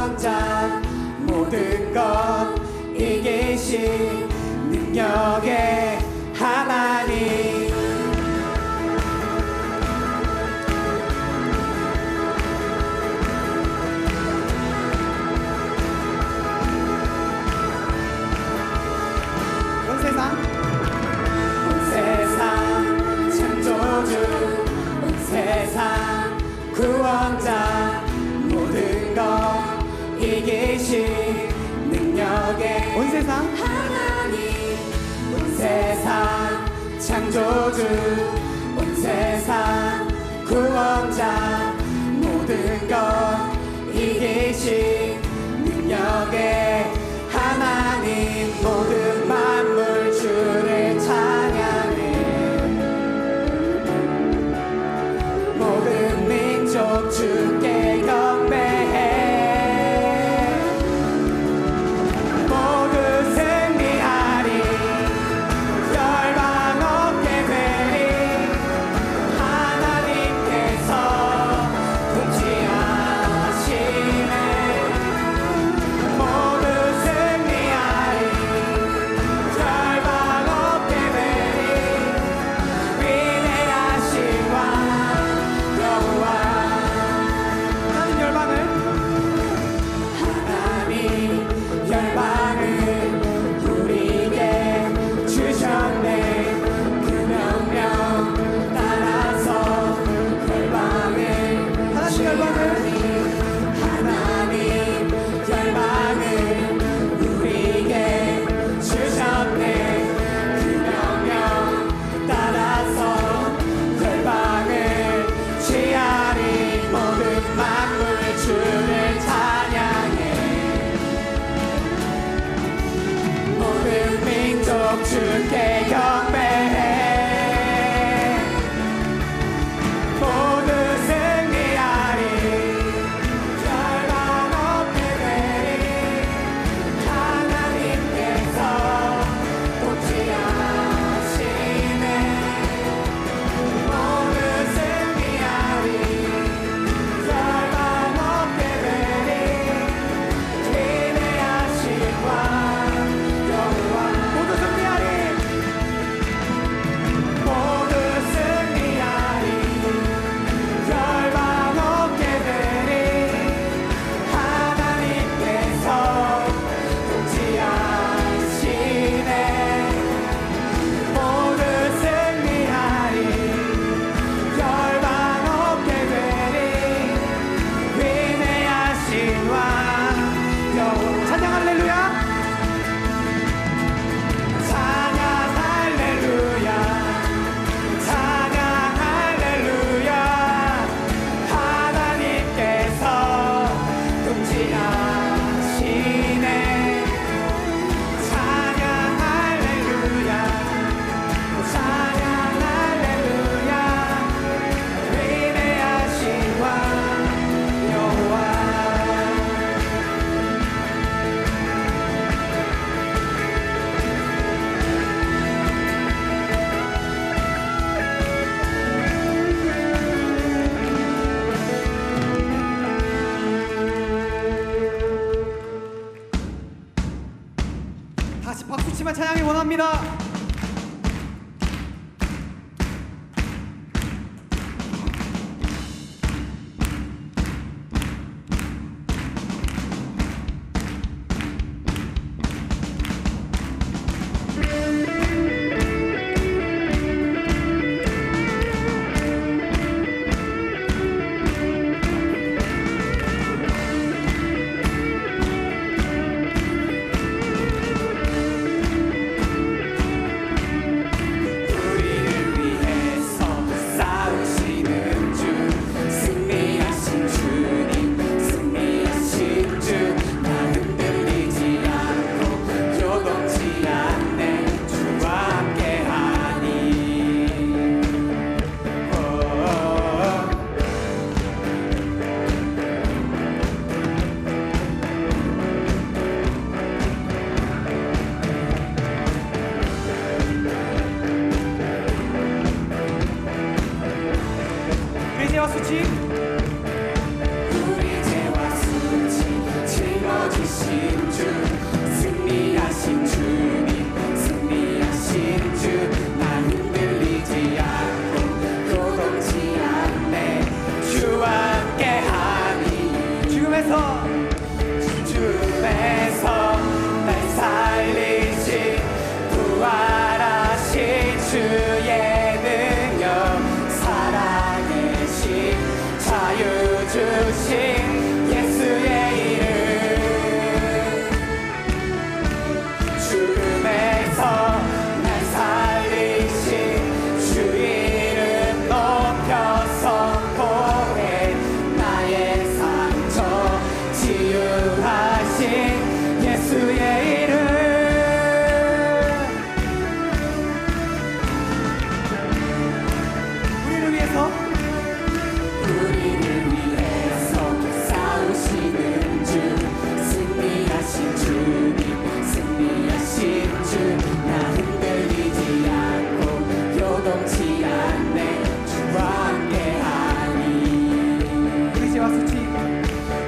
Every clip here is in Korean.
구원자 모든 것 이기신 능력의 하나님 창조주 온 세상 구원자 모든 것 이기신 능력의 온 세상 하나님 온 세상 창조주 온 세상 구원자 모든 것 이기신 능력의 하나님 모든 만물 주를 찬양해 모든 민족 주께 경배해 모두 승리하리 열방 없게 되리 하나님께서 통치하시네 모두 승리하리 열방 없게 되리 위대하신 왕 여호와 하나님 열방을 우리에게 주셨네 그 명령 따라서 열방을 하나님 열방을 우리에게 주셨네 그 명령 따라서 열방을 취하리 모든 만물 주를 찬양해 모든 민족 주께 경배해 모두 승리하리 열방 없게 되리 하나님께서 통치하시네 모두 승리하리 열방 없게 되리 위대하신 왕 여호와 모두 승리하리 모두 승리하리 열방 없게 되리 하나님께서 통치하시네 모두 승리하리 열방 없게 되리 위대하신 왕 여호와 찬양 할렐루야 찬양 할렐루야 찬양 할렐루야 하나님께서 통치하시네 찬양 할렐루야 찬양 할렐루야 위대하신 왕 여호와 다시 박수치면 찬양이 원합니다. 죽음에서 날 살리신 부활하신 주의 능력 살아계신 자유 주신 예수의 이름 죽음에서 날 살리신 주 이름 높여 선포해 나의 상처 치유하신 예수의 이름 우리를 위해서 우리를 위해서 싸우시는 주 승리하신 주님 승리하신 주 나 흔들리지 않고 요동치 않네 주와 함께하니 우리 죄와 수치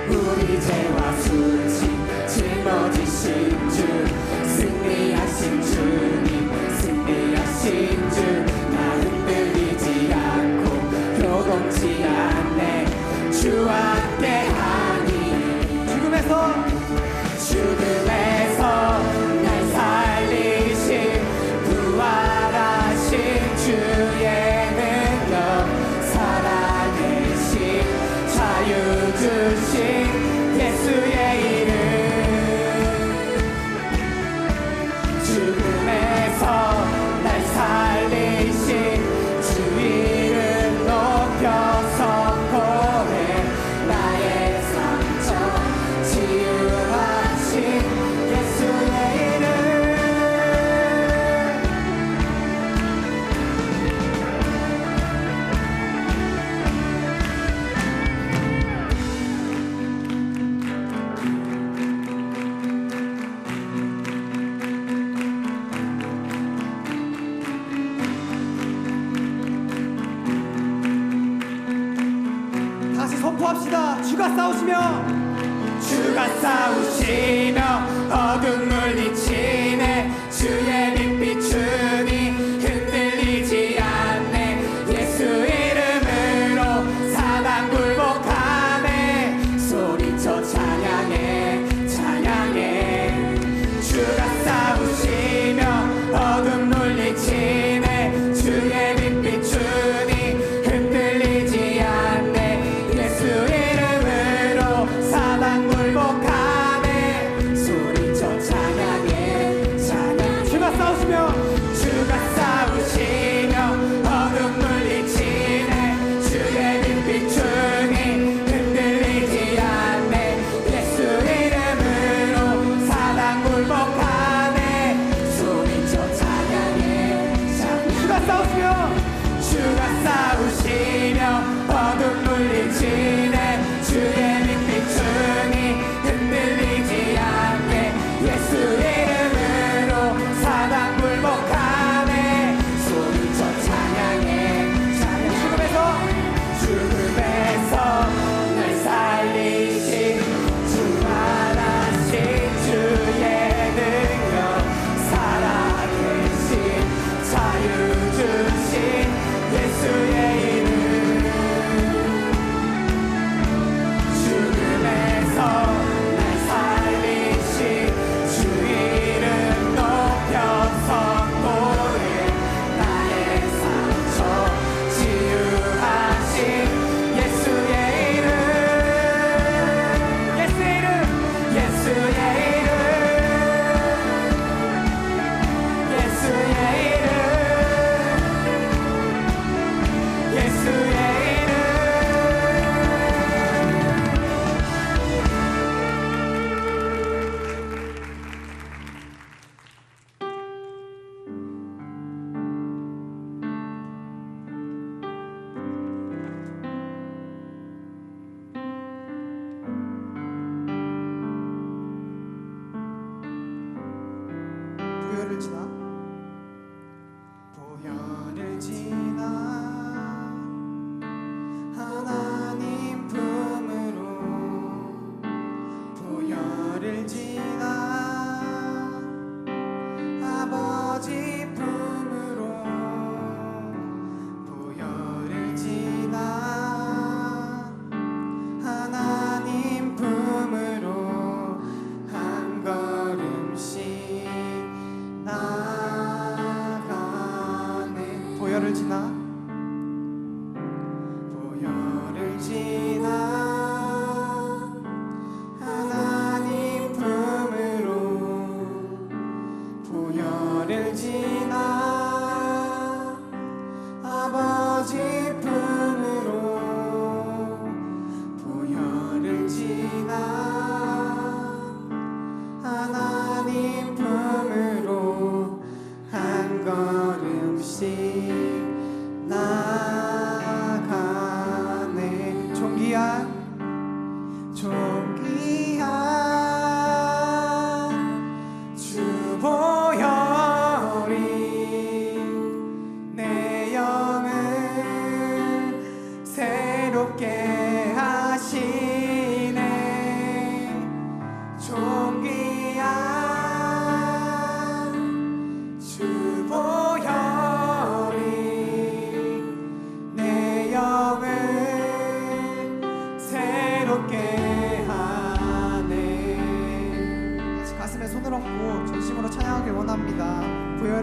우리 죄와 수치 짊어지신 주 승리하신 주님 승리하신 주 나 흔들리지 않고 요동치 않네 주와 함께하니 죽음에서 죽음에서 날 살리신 부활하신 주의 능력 살아계신 자유 주신 예수의 이름 죽음에서 날 살리신 주 이름 높여 선포해 나의 상처 치유하신 예수의 이름 다시 선포합시다. 주가 싸우시며 주가 싸우시며 어둠 물리치네 주의 빛 비추니 흔들리지 않네 예수 이름으로 사방 굴복하네 소리쳐 찬양해 찬양해 주가 싸우시며 어둠 물리치네 주의 빛 비추니 흔들리지 않네 예수 이름으로 사방 굴복하네 소리쳐 찬양해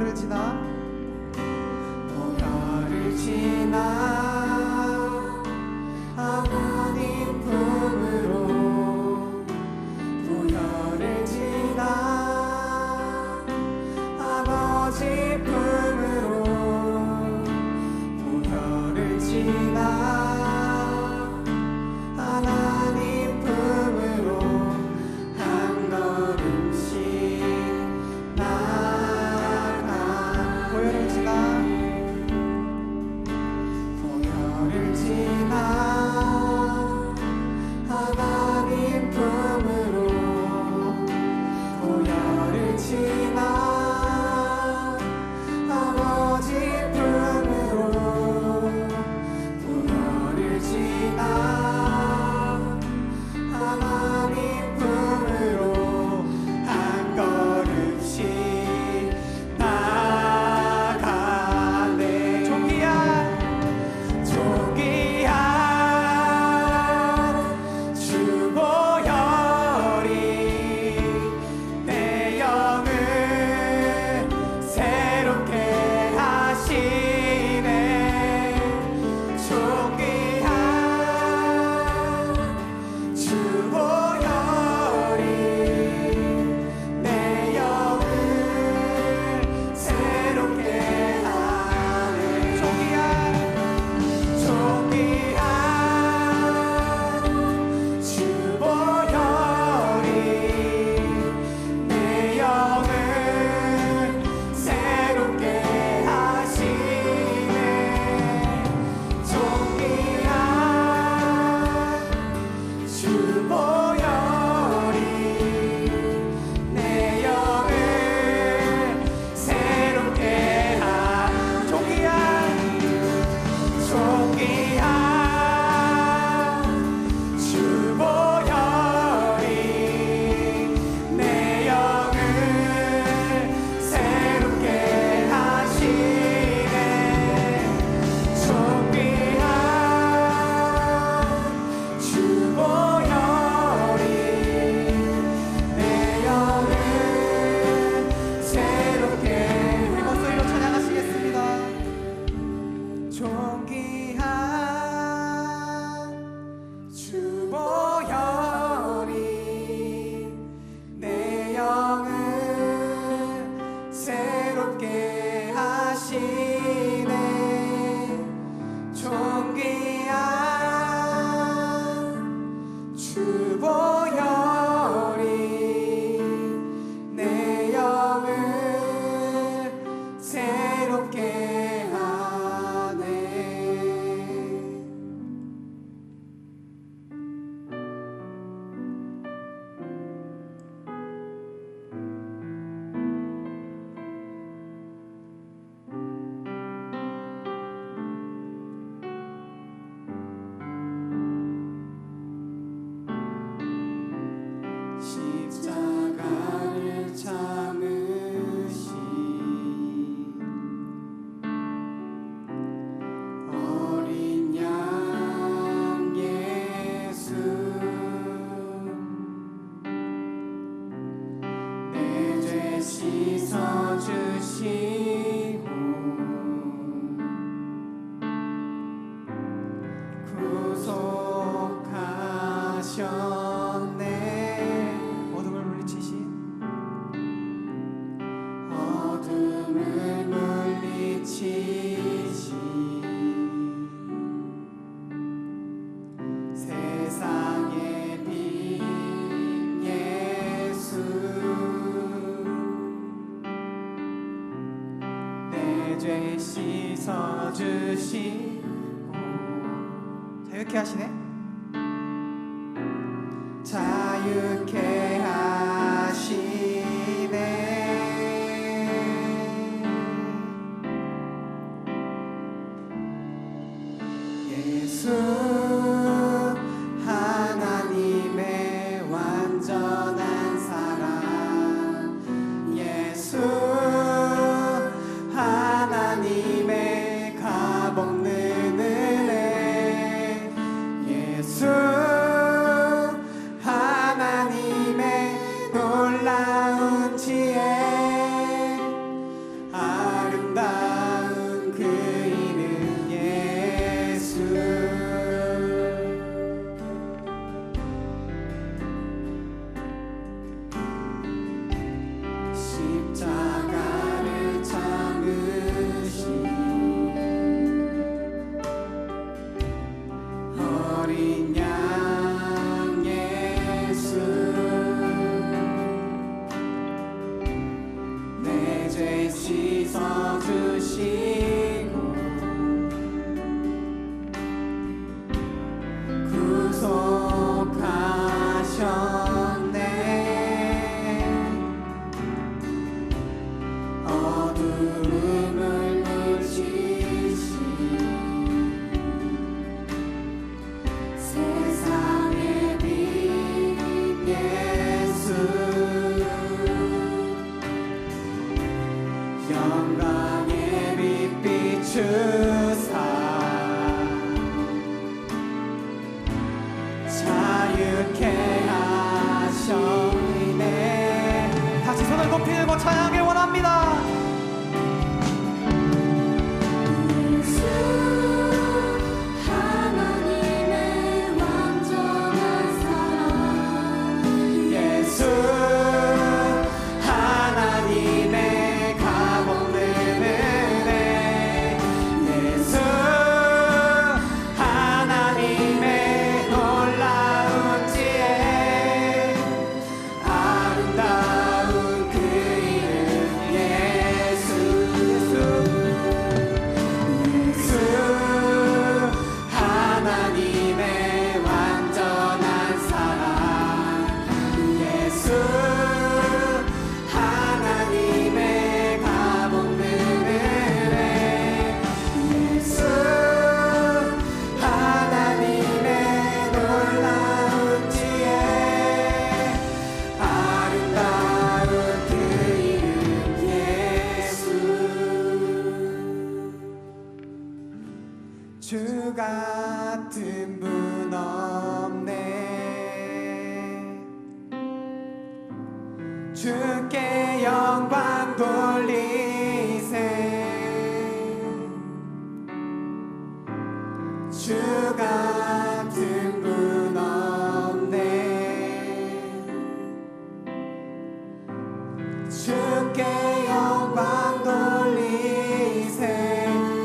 보혈을 지나 보혈을 지나 하나님 품으로 보혈을 지나 아버지 품으로 보혈을 지나 하나님 품으로 한 걸음씩 나가 보혈을 지나 보혈을 지나 하나님 품으로 보혈을 지나 아버지 품으로 보혈을 지나 하나님 품으로 한 걸음씩 나가네 존귀한 존귀한 주 보혈이 내 영을 새롭게 하시네 존귀한 주 보혈이 내 영을 새롭게 하네 존귀한 존귀한 주 보혈이 내 영을 새롭게 하시네 존귀한 주 보혈이 내 영을 새롭게 하 존귀한 주 보혈이 내 영을 새롭게 하시네 존귀한 주 보혈이 내 영을 새롭게 우리 목소리로 찬양하시겠습니다. 존귀한 주 보혈이 내 영을 새롭게 하시네 존귀한 주 보혈이 내 영을 새롭게 하네 십자가를 참으시 어린 양 예수 내 죄 씻어주시고 구속하셨네 어둠을 물리치신 어둠을 물리치시 세상의 빛 예수 내 죄 씻어주시고 자유케 하시네. 자유케 하시네 예수 하나님의 완전한 사랑 예수 하나님의 값없는 은혜 어두움을 묻히시 세상의 빛 예수 영광의 빛 비추사 자유케 하셨네. 다시 손을 높이 들고 찬양하길 원합니다. 예수 하나님의 완전한 사랑 예수 하나님의 값없는 은혜 예수 하나님의 놀라운 지혜 아름다운 그 이름 예수 하나님의 완전한 사랑 예수 하나님의 값없는 은혜 예수 하나님의 놀라운 지혜 아름다운 그 이름 예수 주 같은 분 없네 주께 영광 돌리세 주 같은 분 없네 주께 영광 돌리세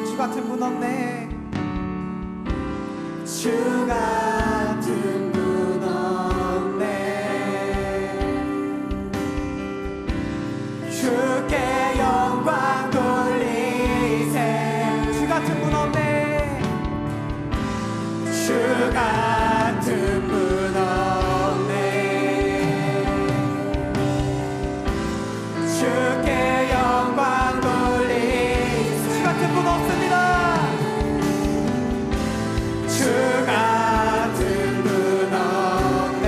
주 같은 분 없네. 주 같은 분 없네 주께 영광 돌리세 주 같은 분 없네. 주 같은 분 없네 주께 영광 돌리세 주 같은 분 없습니다. 주 같은 분 없네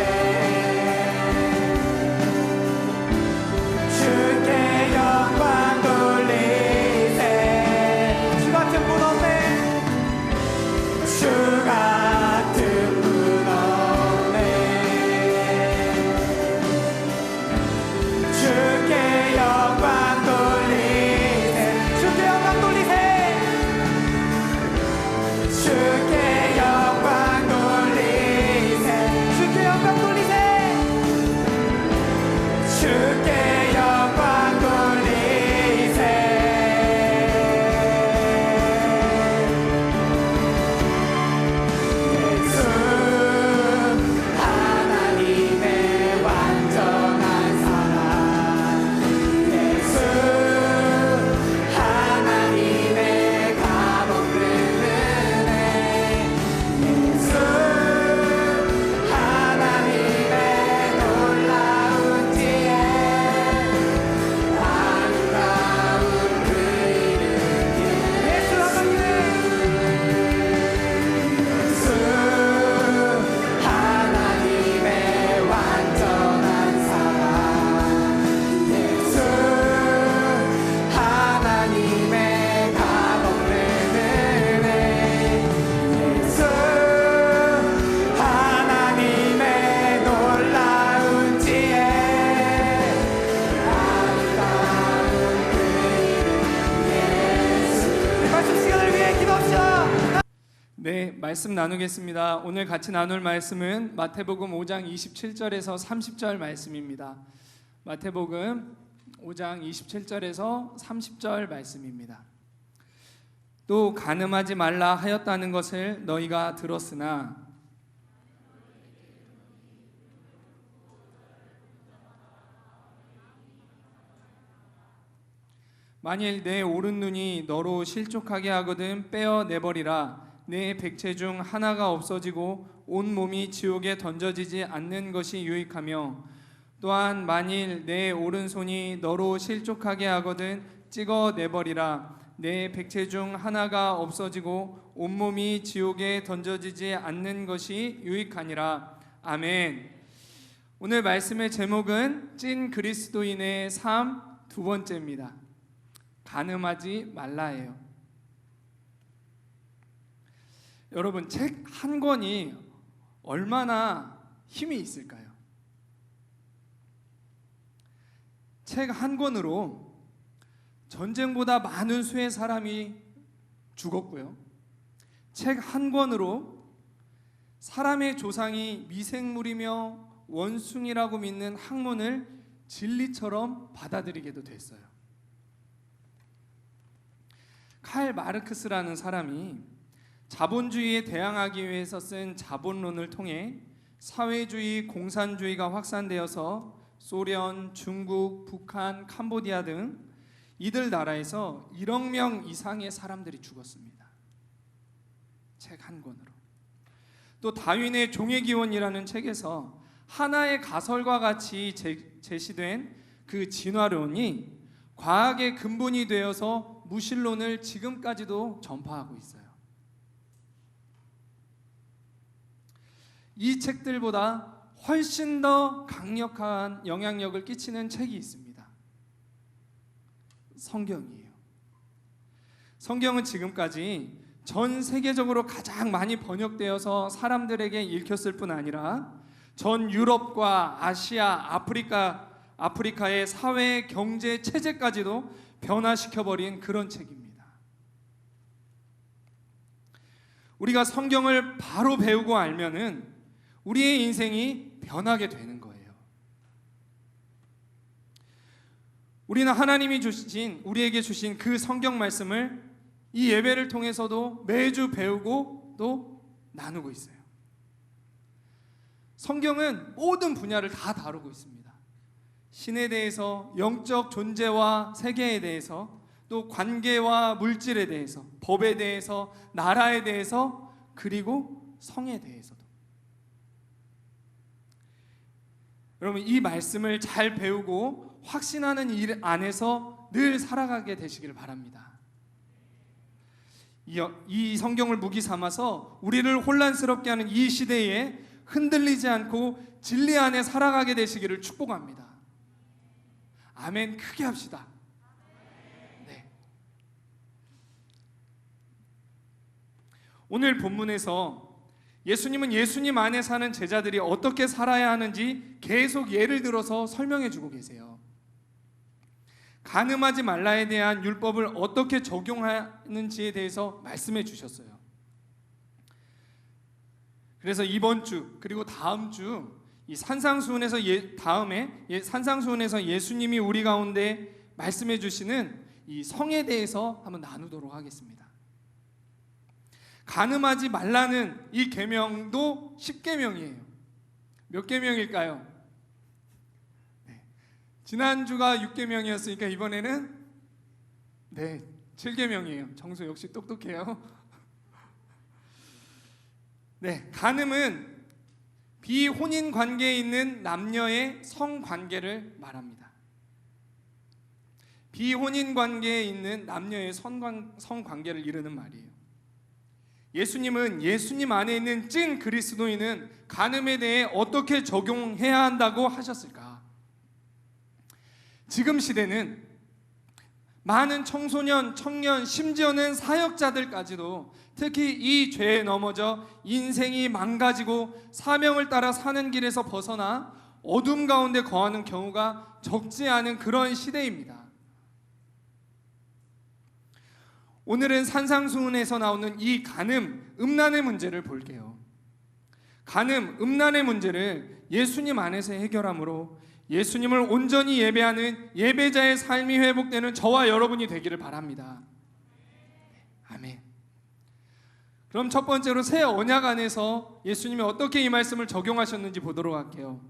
주께 영광 돌리세 주 같은 분 없네. 주 같은 분 없네 주께 영광 돌리세 주께 영광 돌리세. 주께 영광 돌리세 주께 영광 돌리세. 주께 영광 돌리세 예수 하나님의 완전한 사랑 예수 하나님의 값없는 은혜 예수 하나님의 놀라운 지혜 아름다운 그 이름 예수 하나님의 예수 하나님의 완전한 사랑 예수 하나님의 값없는 은혜 예수 하나님의 놀라운 지혜 아름다운 그 이름 예수 말씀 시간을 위해 기도합시다. 네, 말씀 나누겠습니다. 오늘 같이 나눌 말씀은 마태복음 5장 27절에서 30절 말씀입니다. 마태복음 5장 27절에서 30절 말씀입니다. 또 간음하지 말라 하였다는 것을 너희가 들었으나 만일 내 오른 눈이 너로 실족하게 하거든 빼어내버리라. 내 백체 중 하나가 없어지고 온 몸이 지옥에 던져지지 않는 것이 유익하며, 또한 만일 내 오른손이 너로 실족하게 하거든 찍어내버리라. 내 백체 중 하나가 없어지고 온몸이 지옥에 던져지지 않는 것이 유익하니라. 아멘. 오늘 말씀의 제목은 찐 그리스도인의 삶 두 번째입니다. 간음하지 말라예요. 여러분, 책 한 권이 얼마나 힘이 있을까요? 책 한 권으로 전쟁보다 많은 수의 사람이 죽었고요. 책 한 권으로 사람의 조상이 미생물이며 원숭이라고 믿는 학문을 진리처럼 받아들이게도 됐어요. 칼 마르크스라는 사람이 자본주의에 대항하기 위해서 쓴 자본론을 통해 사회주의, 공산주의가 확산되어서 소련, 중국, 북한, 캄보디아 등 이들 나라에서 1억 명 이상의 사람들이 죽었습니다. 책 한 권으로. 또 다윈의 종의 기원이라는 책에서 하나의 가설과 같이 제시된 그 진화론이 과학의 근본이 되어서 무신론을 지금까지도 전파하고 있어요. 이 책들보다 훨씬 더 강력한 영향력을 끼치는 책이 있습니다. 성경이에요. 성경은 지금까지 전 세계적으로 가장 많이 번역되어서 사람들에게 읽혔을 뿐 아니라 전 유럽과 아시아, 아프리카의 사회, 경제, 체제까지도 변화시켜버린 그런 책입니다. 우리가 성경을 바로 배우고 알면은 우리의 인생이 변하게 되는 거예요. 우리는 하나님이 우리에게 주신 그 성경 말씀을 이 예배를 통해서도 매주 배우고 또 나누고 있어요. 성경은 모든 분야를 다 다루고 있습니다. 신에 대해서, 영적 존재와 세계에 대해서, 또 관계와 물질에 대해서, 법에 대해서, 나라에 대해서, 그리고 성에 대해서도. 여러분, 이 말씀을 잘 배우고 확신하는 일 안에서 늘 살아가게 되시길 바랍니다. 이 성경을 무기 삼아서 우리를 혼란스럽게 하는 이 시대에 흔들리지 않고 진리 안에 살아가게 되시기를 축복합니다. 아멘. 크게 합시다. 네. 오늘 본문에서 예수님은 예수님 안에 사는 제자들이 어떻게 살아야 하는지 계속 예를 들어서 설명해 주고 계세요. 간음하지 말라에 대한 율법을 어떻게 적용하는지에 대해서 말씀해 주셨어요. 그래서 이번 주 그리고 다음 주 이 산상수훈에서 산상수훈에서 예수님이 우리 가운데 말씀해 주시는 이 성에 대해서 한번 나누도록 하겠습니다. 간음하지 말라는 이 계명도 10계명이에요. 몇 계명일까요? 네. 지난주가 6계명이었으니까 이번에는 7계명이에요. 정수 역시 똑똑해요. 네, 간음은 비혼인 관계에 있는 남녀의 성관계를 말합니다. 비혼인 관계에 있는 남녀의 성관계를 이르는 말이에요. 예수님은 예수님 안에 있는 찐 그리스도인은 간음에 대해 어떻게 적용해야 한다고 하셨을까? 지금 시대는 많은 청소년, 청년, 심지어는 사역자들까지도 특히 이 죄에 넘어져 인생이 망가지고 사명을 따라 사는 길에서 벗어나 어둠 가운데 거하는 경우가 적지 않은 그런 시대입니다. 오늘은 산상수훈에서 나오는 이 간음, 음란의 문제를 볼게요. 간음, 음란의 문제를 예수님 안에서 해결함으로 예수님을 온전히 예배하는 예배자의 삶이 회복되는 저와 여러분이 되기를 바랍니다. 아멘. 그럼 첫 번째로 새 언약 안에서 예수님이 어떻게 이 말씀을 적용하셨는지 보도록 할게요.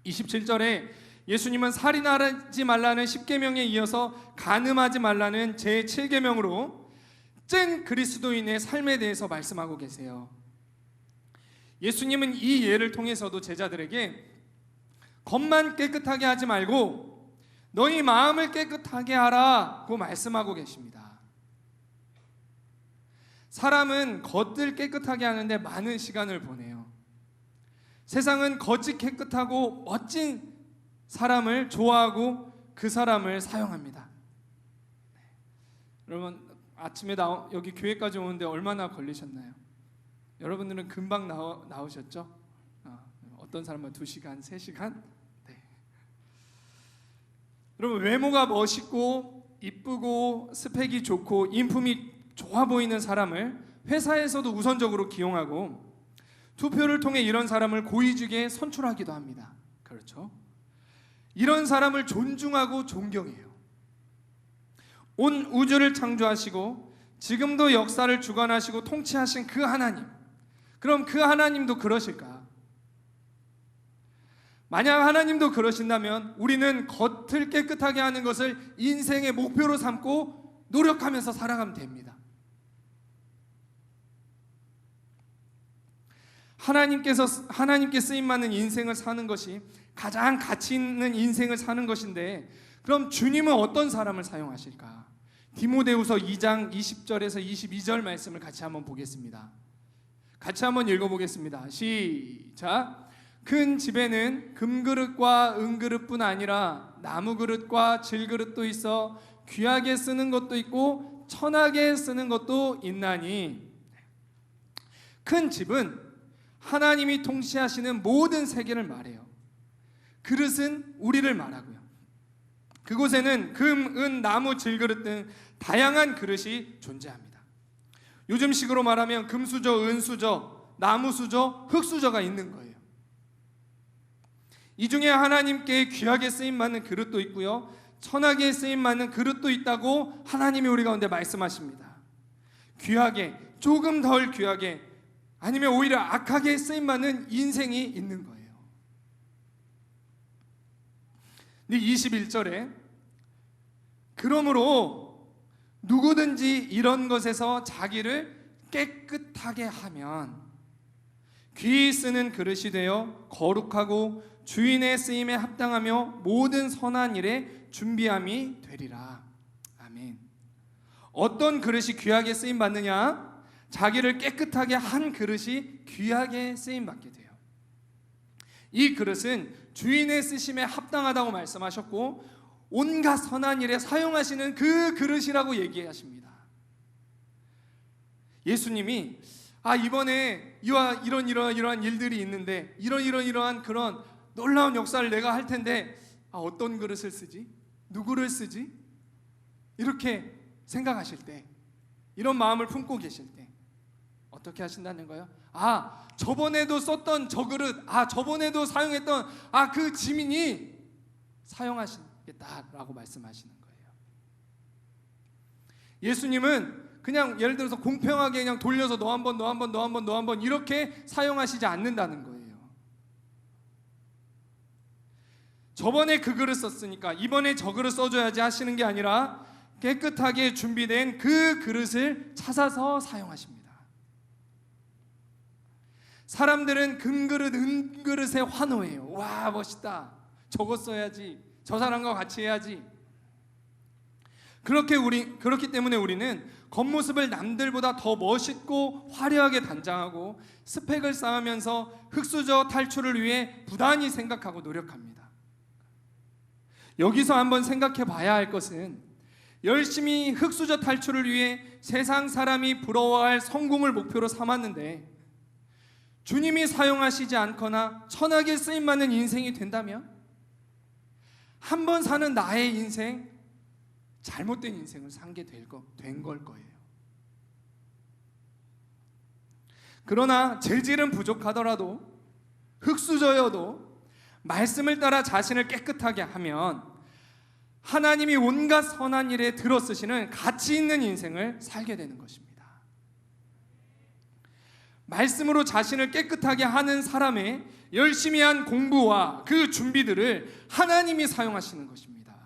27절에 예수님은 살인하지 말라는 10계명에 이어서 간음하지 말라는 제7계명으로 찐 그리스도인의 삶에 대해서 말씀하고 계세요. 예수님은 이 예를 통해서도 제자들에게 겉만 깨끗하게 하지 말고 너희 마음을 깨끗하게 하라고 말씀하고 계십니다. 사람은 겉을 깨끗하게 하는데 많은 시간을 보내요. 세상은 겉이 깨끗하고 멋진 사람을 좋아하고 그 사람을 사용합니다. 여러분 아침에 여기 교회까지 오는데 얼마나 걸리셨나요? 여러분들은 금방 나오셨죠? 어떤 사람은 2시간, 3시간? 네. 여러분 외모가 멋있고 이쁘고 스펙이 좋고 인품이 좋아 보이는 사람을 회사에서도 우선적으로 기용하고 투표를 통해 이런 사람을 고위직에 선출하기도 합니다. 그렇죠? 이런 사람을 존중하고 존경해요. 온 우주를 창조하시고 지금도 역사를 주관하시고 통치하신 그 하나님, 그럼 그 하나님도 그러실까? 만약 하나님도 그러신다면 우리는 겉을 깨끗하게 하는 것을 인생의 목표로 삼고 노력하면서 살아가면 됩니다. 하나님께 쓰임받는 인생을 사는 것이 가장 가치 있는 인생을 사는 것인데, 그럼 주님은 어떤 사람을 사용하실까? 디모데후서 2장 20절에서 22절 말씀을 같이 한번 보겠습니다. 같이 한번 읽어보겠습니다. 시작. 큰 집에는 금그릇과 은그릇뿐 아니라 나무그릇과 질그릇도 있어 귀하게 쓰는 것도 있고 천하게 쓰는 것도 있나니, 큰 집은 하나님이 통치하시는 모든 세계를 말해요. 그릇은 우리를 말하고요. 그곳에는 금, 은, 나무, 질그릇 등 다양한 그릇이 존재합니다. 요즘식으로 말하면 금수저, 은수저, 나무수저, 흙수저가 있는 거예요. 이 중에 하나님께 귀하게 쓰임받는 그릇도 있고요, 천하게 쓰임받는 그릇도 있다고 하나님이 우리 가운데 말씀하십니다. 귀하게, 조금 덜 귀하게, 아니면 오히려 악하게 쓰임받는 인생이 있는 거예요. 근데 21절에 그러므로 누구든지 이런 것에서 자기를 깨끗하게 하면 귀히 쓰는 그릇이 되어 거룩하고 주인의 쓰임에 합당하며 모든 선한 일에 준비함이 되리라. 아멘. 어떤 그릇이 귀하게 쓰임 받느냐? 자기를 깨끗하게 한 그릇이 귀하게 쓰임 받게 돼요. 이 그릇은 주인의 쓰심에 합당하다고 말씀하셨고 온갖 선한 일에 사용하시는 그 그릇이라고 얘기하십니다. 예수님이 이번에 이러한 일들이 있는데 이러한 그런 놀라운 역사를 내가 할 텐데 어떤 그릇을 쓰지? 누구를 쓰지? 이렇게 생각하실 때, 이런 마음을 품고 계실 때 어떻게 하신다는 거예요? 저번에도 썼던 저 그릇, 저번에도 사용했던 그 지민이 사용하시겠다라고 말씀하시는 거예요. 예수님은 그냥 예를 들어서 공평하게 그냥 돌려서 너 한 번 이렇게 사용하시지 않는다는 거예요. 저번에 그 그릇 썼으니까 이번에 저 그릇 써줘야지 하시는 게 아니라 깨끗하게 준비된 그 그릇을 찾아서 사용하십니다. 사람들은 금그릇, 은그릇에 환호해요. 와, 멋있다. 저거 써야지. 저 사람과 같이 해야지. 그렇기 때문에 우리는 겉모습을 남들보다 더 멋있고 화려하게 단장하고 스펙을 쌓으면서 흙수저 탈출을 위해 부단히 생각하고 노력합니다. 여기서 한번 생각해 봐야 할 것은, 열심히 흙수저 탈출을 위해 세상 사람이 부러워할 성공을 목표로 삼았는데 주님이 사용하시지 않거나 천하게 쓰임받는 인생이 된다면 한 번 사는 나의 인생, 잘못된 인생을 산게 된 걸 거예요. 그러나 재질은 부족하더라도 흙수저여도 말씀을 따라 자신을 깨끗하게 하면 하나님이 온갖 선한 일에 들어쓰시는 가치 있는 인생을 살게 되는 것입니다. 말씀으로 자신을 깨끗하게 하는 사람의 열심히 한 공부와 그 준비들을 하나님이 사용하시는 것입니다.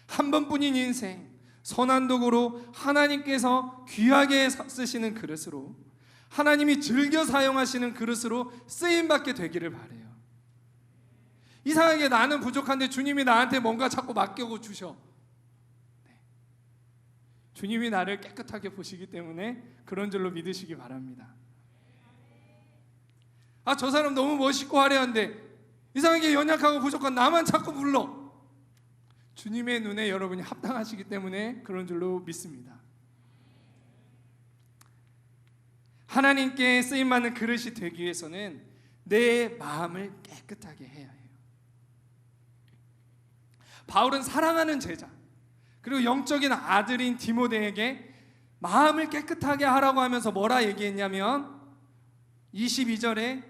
한 번뿐인 인생, 선한 도구로 하나님께서 귀하게 쓰시는 그릇으로, 하나님이 즐겨 사용하시는 그릇으로 쓰임받게 되기를 바라요. 이상하게 나는 부족한데 주님이 나한테 뭔가 자꾸 맡겨주셔. 주님이 나를 깨끗하게 보시기 때문에 그런 줄로 믿으시기 바랍니다. 저 사람 너무 멋있고 화려한데 이상하게 연약하고 부족한 나만 자꾸 불러. 주님의 눈에 여러분이 합당하시기 때문에 그런 줄로 믿습니다. 하나님께 쓰임받는 그릇이 되기 위해서는 내 마음을 깨끗하게 해야 해요. 바울은 사랑하는 제자, 그리고 영적인 아들인 디모데에게 마음을 깨끗하게 하라고 하면서 뭐라 얘기했냐면 22절에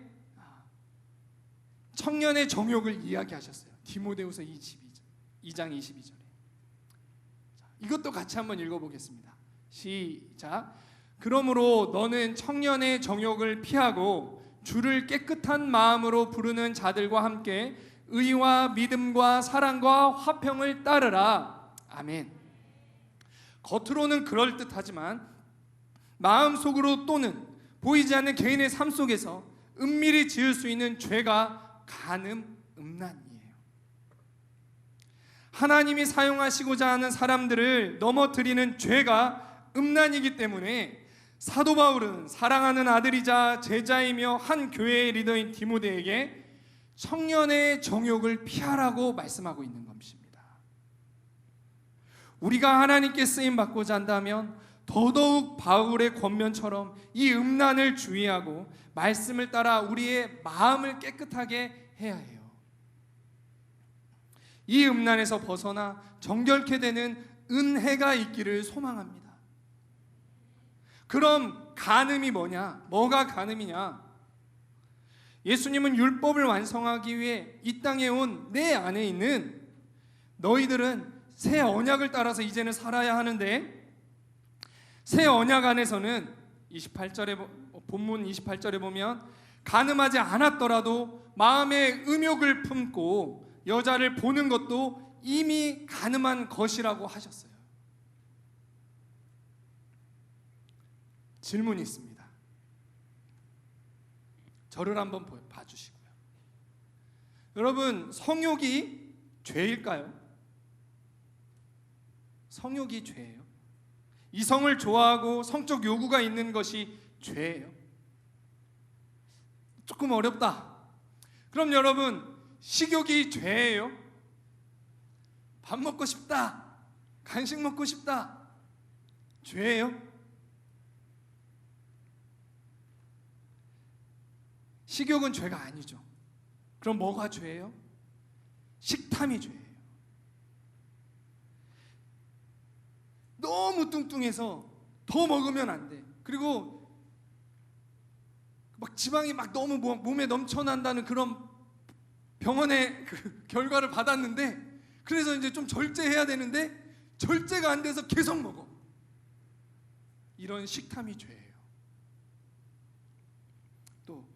청년의 정욕을 이야기하셨어요. 디모데후서 2장 22절에. 이것도 같이 한번 읽어보겠습니다. 시작. 그러므로 너는 청년의 정욕을 피하고 주를 깨끗한 마음으로 부르는 자들과 함께 의와 믿음과 사랑과 화평을 따르라. 아멘. 겉으로는 그럴듯하지만 마음속으로 또는 보이지 않는 개인의 삶 속에서 은밀히 지을 수 있는 죄가 간음, 음란이에요. 하나님이 사용하시고자 하는 사람들을 넘어뜨리는 죄가 음란이기 때문에 사도 바울은 사랑하는 아들이자 제자이며 한 교회의 리더인 디모데에게 청년의 정욕을 피하라고 말씀하고 있는 것입니다. 우리가 하나님께 쓰임받고자 한다면 더더욱 바울의 권면처럼 이 음란을 주의하고 말씀을 따라 우리의 마음을 깨끗하게 해야 해요. 이 음란에서 벗어나 정결케 되는 은혜가 있기를 소망합니다. 그럼 간음이 뭐냐? 뭐가 간음이냐? 예수님은 율법을 완성하기 위해 이 땅에 온 내 안에 있는 너희들은 새 언약을 따라서 이제는 살아야 하는데, 새 언약 안에서는 28절에 본문 28절에 보면 간음하지 않았더라도 마음의 음욕을 품고 여자를 보는 것도 이미 간음한 것이라고 하셨어요. 질문이 있습니다. 저를 한번 봐주시고요. 여러분, 성욕이 죄일까요? 성욕이 죄예요? 이성을 좋아하고 성적 요구가 있는 것이 죄예요? 조금 어렵다. 그럼 여러분, 식욕이 죄예요? 밥 먹고 싶다, 간식 먹고 싶다, 죄예요? 식욕은 죄가 아니죠. 그럼 뭐가 죄예요? 식탐이 죄예요. 너무 뚱뚱해서 더 먹으면 안 돼. 그리고 막 지방이 막 너무 몸에 넘쳐난다는 그런 병원의 그 결과를 받았는데, 그래서 이제 좀 절제해야 되는데 절제가 안 돼서 계속 먹어. 이런 식탐이 죄예요. 또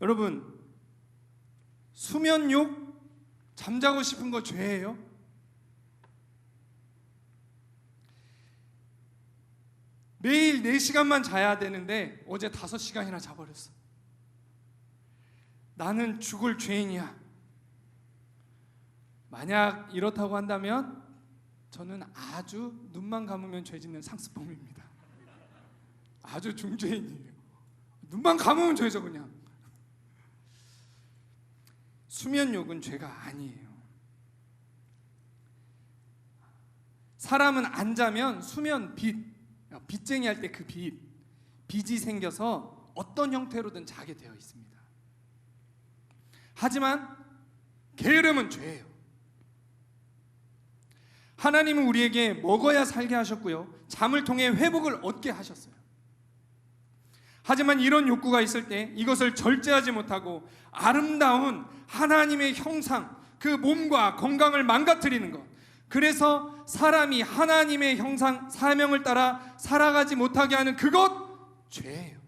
여러분, 수면욕, 잠자고 싶은 거 죄예요? 매일 4시간만 자야 되는데 어제 5시간이나 자버렸어. 나는 죽을 죄인이야. 만약 이렇다고 한다면 저는 아주 눈만 감으면 죄 짓는 상습범입니다. 아주 중죄인이에요. 눈만 감으면 죄죠. 그냥. 수면욕은 죄가 아니에요. 사람은 안 자면 수면 빚쟁이 할 때 그 빚이 생겨서 어떤 형태로든 자게 되어 있습니다. 하지만 게으름은 죄예요. 하나님은 우리에게 먹어야 살게 하셨고요, 잠을 통해 회복을 얻게 하셨어요. 하지만 이런 욕구가 있을 때 이것을 절제하지 못하고 아름다운 하나님의 형상, 그 몸과 건강을 망가뜨리는 것, 그래서 사람이 하나님의 형상, 사명을 따라 살아가지 못하게 하는 그것, 죄예요.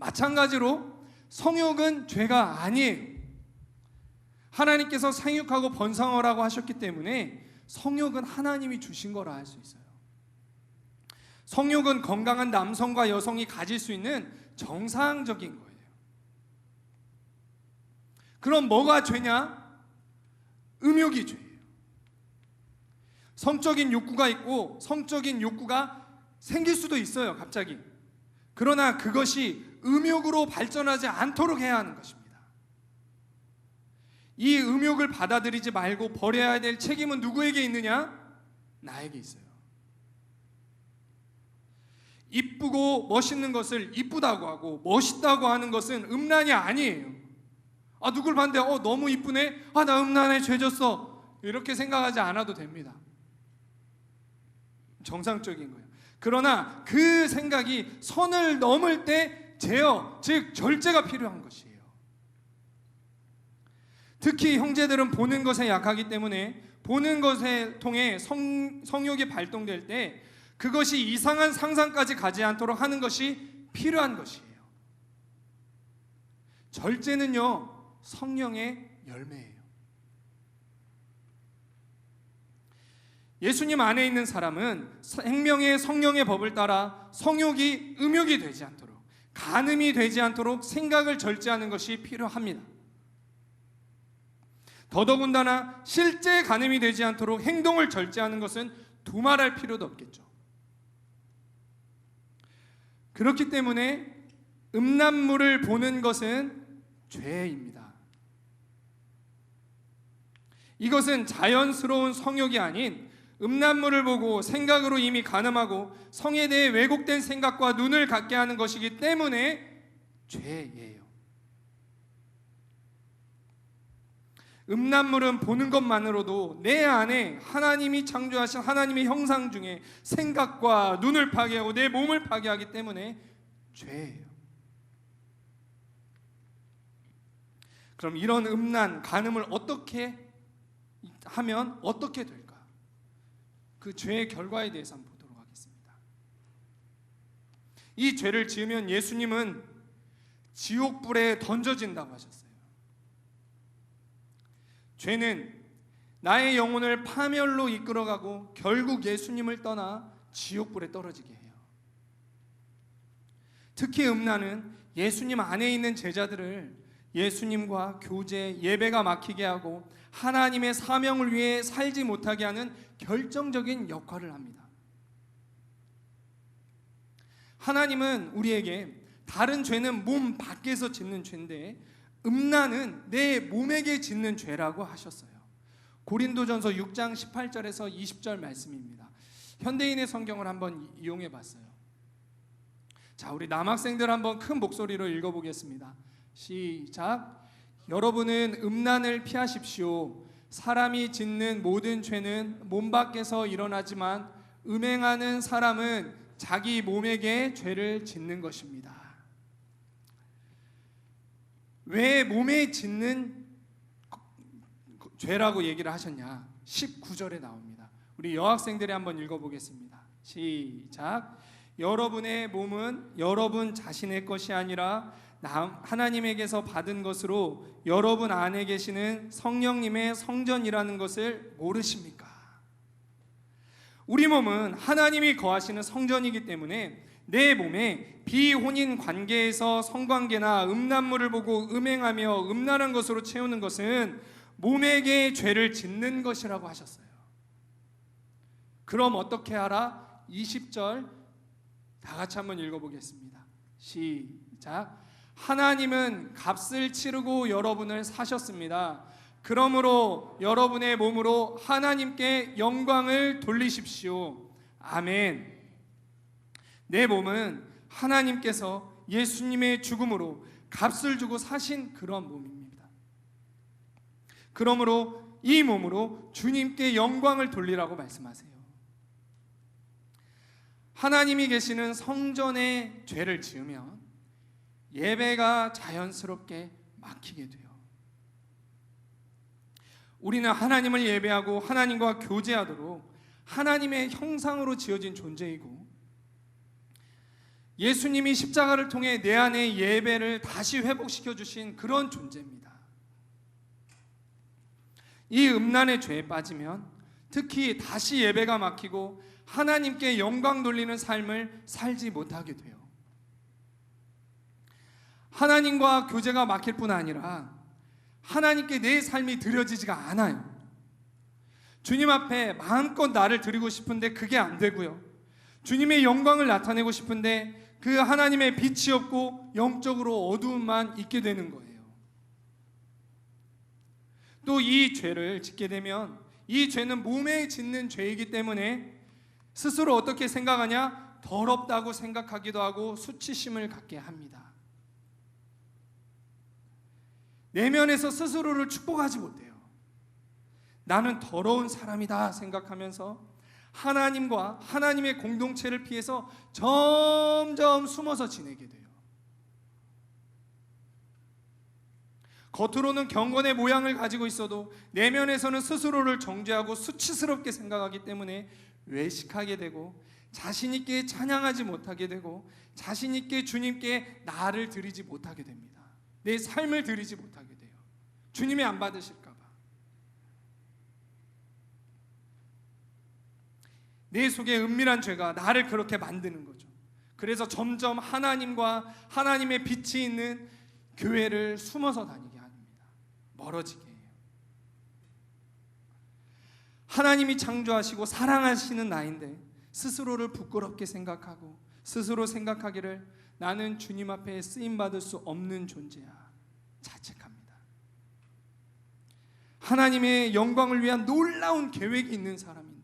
마찬가지로 성욕은 죄가 아니에요. 하나님께서 생육하고 번성하라고 하셨기 때문에 성욕은 하나님이 주신 거라 할 수 있어요. 성욕은 건강한 남성과 여성이 가질 수 있는 정상적인 거예요. 그럼 뭐가 죄냐? 음욕이 죄예요. 성적인 욕구가 있고 성적인 욕구가 생길 수도 있어요, 갑자기. 그러나 그것이 음욕으로 발전하지 않도록 해야 하는 것입니다. 이 음욕을 받아들이지 말고 버려야 될 책임은 누구에게 있느냐? 나에게 있어요. 이쁘고 멋있는 것을 이쁘다고 하고 멋있다고 하는 것은 음란이 아니에요. 누굴 봤는데 너무 이쁘네? 나 음란에 죄졌어. 이렇게 생각하지 않아도 됩니다. 정상적인 거예요. 그러나 그 생각이 선을 넘을 때 제어, 즉 절제가 필요한 것이에요. 특히 형제들은 보는 것에 약하기 때문에 보는 것에 통해 성욕이 발동될 때 그것이 이상한 상상까지 가지 않도록 하는 것이 필요한 것이에요. 절제는요, 성령의 열매예요. 예수님 안에 있는 사람은 생명의 성령의 법을 따라 성욕이 음욕이 되지 않도록, 간음이 되지 않도록 생각을 절제하는 것이 필요합니다. 더더군다나 실제 간음이 되지 않도록 행동을 절제하는 것은 두말할 필요도 없겠죠. 그렇기 때문에 음란물을 보는 것은 죄입니다. 이것은 자연스러운 성욕이 아닌 음란물을 보고 생각으로 이미 간음하고 성에 대해 왜곡된 생각과 눈을 갖게 하는 것이기 때문에 죄예요. 음란물은 보는 것만으로도 내 안에 하나님이 창조하신 하나님의 형상 중에 생각과 눈을 파괴하고 내 몸을 파괴하기 때문에 죄예요. 그럼 이런 음란, 간음을 어떻게 하면 어떻게 될까? 그 죄의 결과에 대해서 한번 보도록 하겠습니다. 이 죄를 지으면 예수님은 지옥불에 던져진다고 하셨어요. 죄는 나의 영혼을 파멸로 이끌어가고 결국 예수님을 떠나 지옥불에 떨어지게 해요. 특히 음란은 예수님 안에 있는 제자들을 예수님과 교제, 예배가 막히게 하고 하나님의 사명을 위해 살지 못하게 하는 결정적인 역할을 합니다. 하나님은 우리에게 다른 죄는 몸 밖에서 짓는 죄인데 음란은 내 몸에게 짓는 죄라고 하셨어요. 고린도전서 6장 18절에서 20절 말씀입니다. 현대인의 성경을 한번 이용해 봤어요. 자, 우리 남학생들 한번 큰 목소리로 읽어보겠습니다. 시작. 여러분은 음란을 피하십시오. 사람이 짓는 모든 죄는 몸 밖에서 일어나지만 음행하는 사람은 자기 몸에게 죄를 짓는 것입니다. 왜 몸에 짓는 죄라고 얘기를 하셨냐? 19절에 나옵니다. 우리 여학생들이 한번 읽어보겠습니다. 시작. 여러분의 몸은 여러분 자신의 것이 아니라 하나님에게서 받은 것으로 여러분 안에 계시는 성령님의 성전이라는 것을 모르십니까? 우리 몸은 하나님이 거하시는 성전이기 때문에 내 몸에 비혼인 관계에서 성관계나 음란물을 보고 음행하며 음란한 것으로 채우는 것은 몸에게 죄를 짓는 것이라고 하셨어요. 그럼 어떻게 하라? 20절 다 같이 한번 읽어보겠습니다. 시작. 하나님은 값을 치르고 여러분을 사셨습니다. 그러므로 여러분의 몸으로 하나님께 영광을 돌리십시오. 아멘. 내 몸은 하나님께서 예수님의 죽음으로 값을 주고 사신 그런 몸입니다. 그러므로 이 몸으로 주님께 영광을 돌리라고 말씀하세요. 하나님이 계시는 성전에 죄를 지으면 예배가 자연스럽게 막히게 돼요. 우리는 하나님을 예배하고 하나님과 교제하도록 하나님의 형상으로 지어진 존재이고 예수님이 십자가를 통해 내 안의 예배를 다시 회복시켜 주신 그런 존재입니다. 이 음란의 죄에 빠지면 특히 다시 예배가 막히고 하나님께 영광 돌리는 삶을 살지 못하게 돼요. 하나님과 교제가 막힐 뿐 아니라 하나님께 내 삶이 드려지지가 않아요. 주님 앞에 마음껏 나를 드리고 싶은데 그게 안 되고요. 주님의 영광을 나타내고 싶은데 그 하나님의 빛이 없고 영적으로 어두움만 있게 되는 거예요. 또 이 죄를 짓게 되면 이 죄는 몸에 짓는 죄이기 때문에 스스로 어떻게 생각하냐? 더럽다고 생각하기도 하고 수치심을 갖게 합니다. 내면에서 스스로를 축복하지 못해요. 나는 더러운 사람이다 생각하면서 하나님과 하나님의 공동체를 피해서 점점 숨어서 지내게 돼요. 겉으로는 경건의 모양을 가지고 있어도 내면에서는 스스로를 정죄하고 수치스럽게 생각하기 때문에 외식하게 되고 자신 있게 찬양하지 못하게 되고 자신 있게 주님께 나를 드리지 못하게 됩니다. 내 삶을 드리지 못하게 돼요. 주님이 안 받으실까 봐. 내 속에 은밀한 죄가 나를 그렇게 만드는 거죠. 그래서 점점 하나님과 하나님의 빛이 있는 교회를 숨어서 다니게 합니다. 멀어지게 해요. 하나님이 창조하시고 사랑하시는 나인데 스스로를 부끄럽게 생각하고 스스로 생각하기를 나는 주님 앞에 쓰임받을 수 없는 존재야. 자책합니다. 하나님의 영광을 위한 놀라운 계획이 있는 사람인데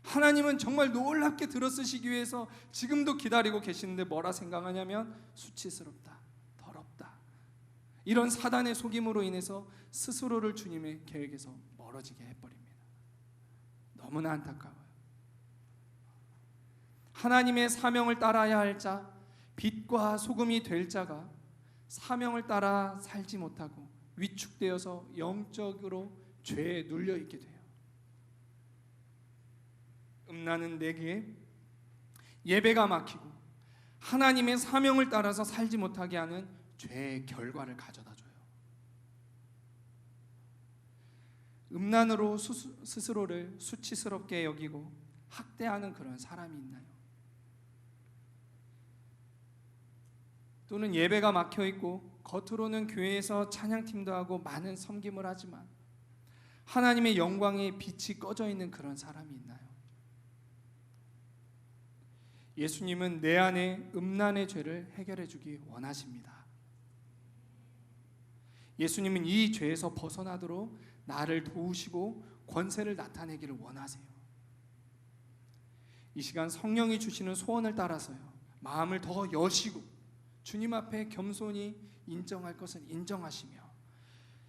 하나님은 정말 놀랍게 들어쓰시기 위해서 지금도 기다리고 계시는데 뭐라 생각하냐면 수치스럽다, 더럽다. 이런 사단의 속임으로 인해서 스스로를 주님의 계획에서 멀어지게 해버립니다. 너무나 안타까워요. 하나님의 사명을 따라야 할 자, 빛과 소금이 될 자가 사명을 따라 살지 못하고 위축되어서 영적으로 죄에 눌려있게 돼요. 음란은 내게 예배가 막히고 하나님의 사명을 따라서 살지 못하게 하는 죄의 결과를 가져다 줘요. 음란으로 스스로를 수치스럽게 여기고 학대하는 그런 사람이 있나요? 또는 예배가 막혀 있고 겉으로는 교회에서 찬양팀도 하고 많은 섬김을 하지만 하나님의 영광의 빛이 꺼져 있는 그런 사람이 있나요? 예수님은 내 안에 음란의 죄를 해결해 주기 원하십니다. 예수님은 이 죄에서 벗어나도록 나를 도우시고 권세를 나타내기를 원하세요. 이 시간 성령이 주시는 소원을 따라서요, 마음을 더 여시고 주님 앞에 겸손히 인정할 것은 인정하시며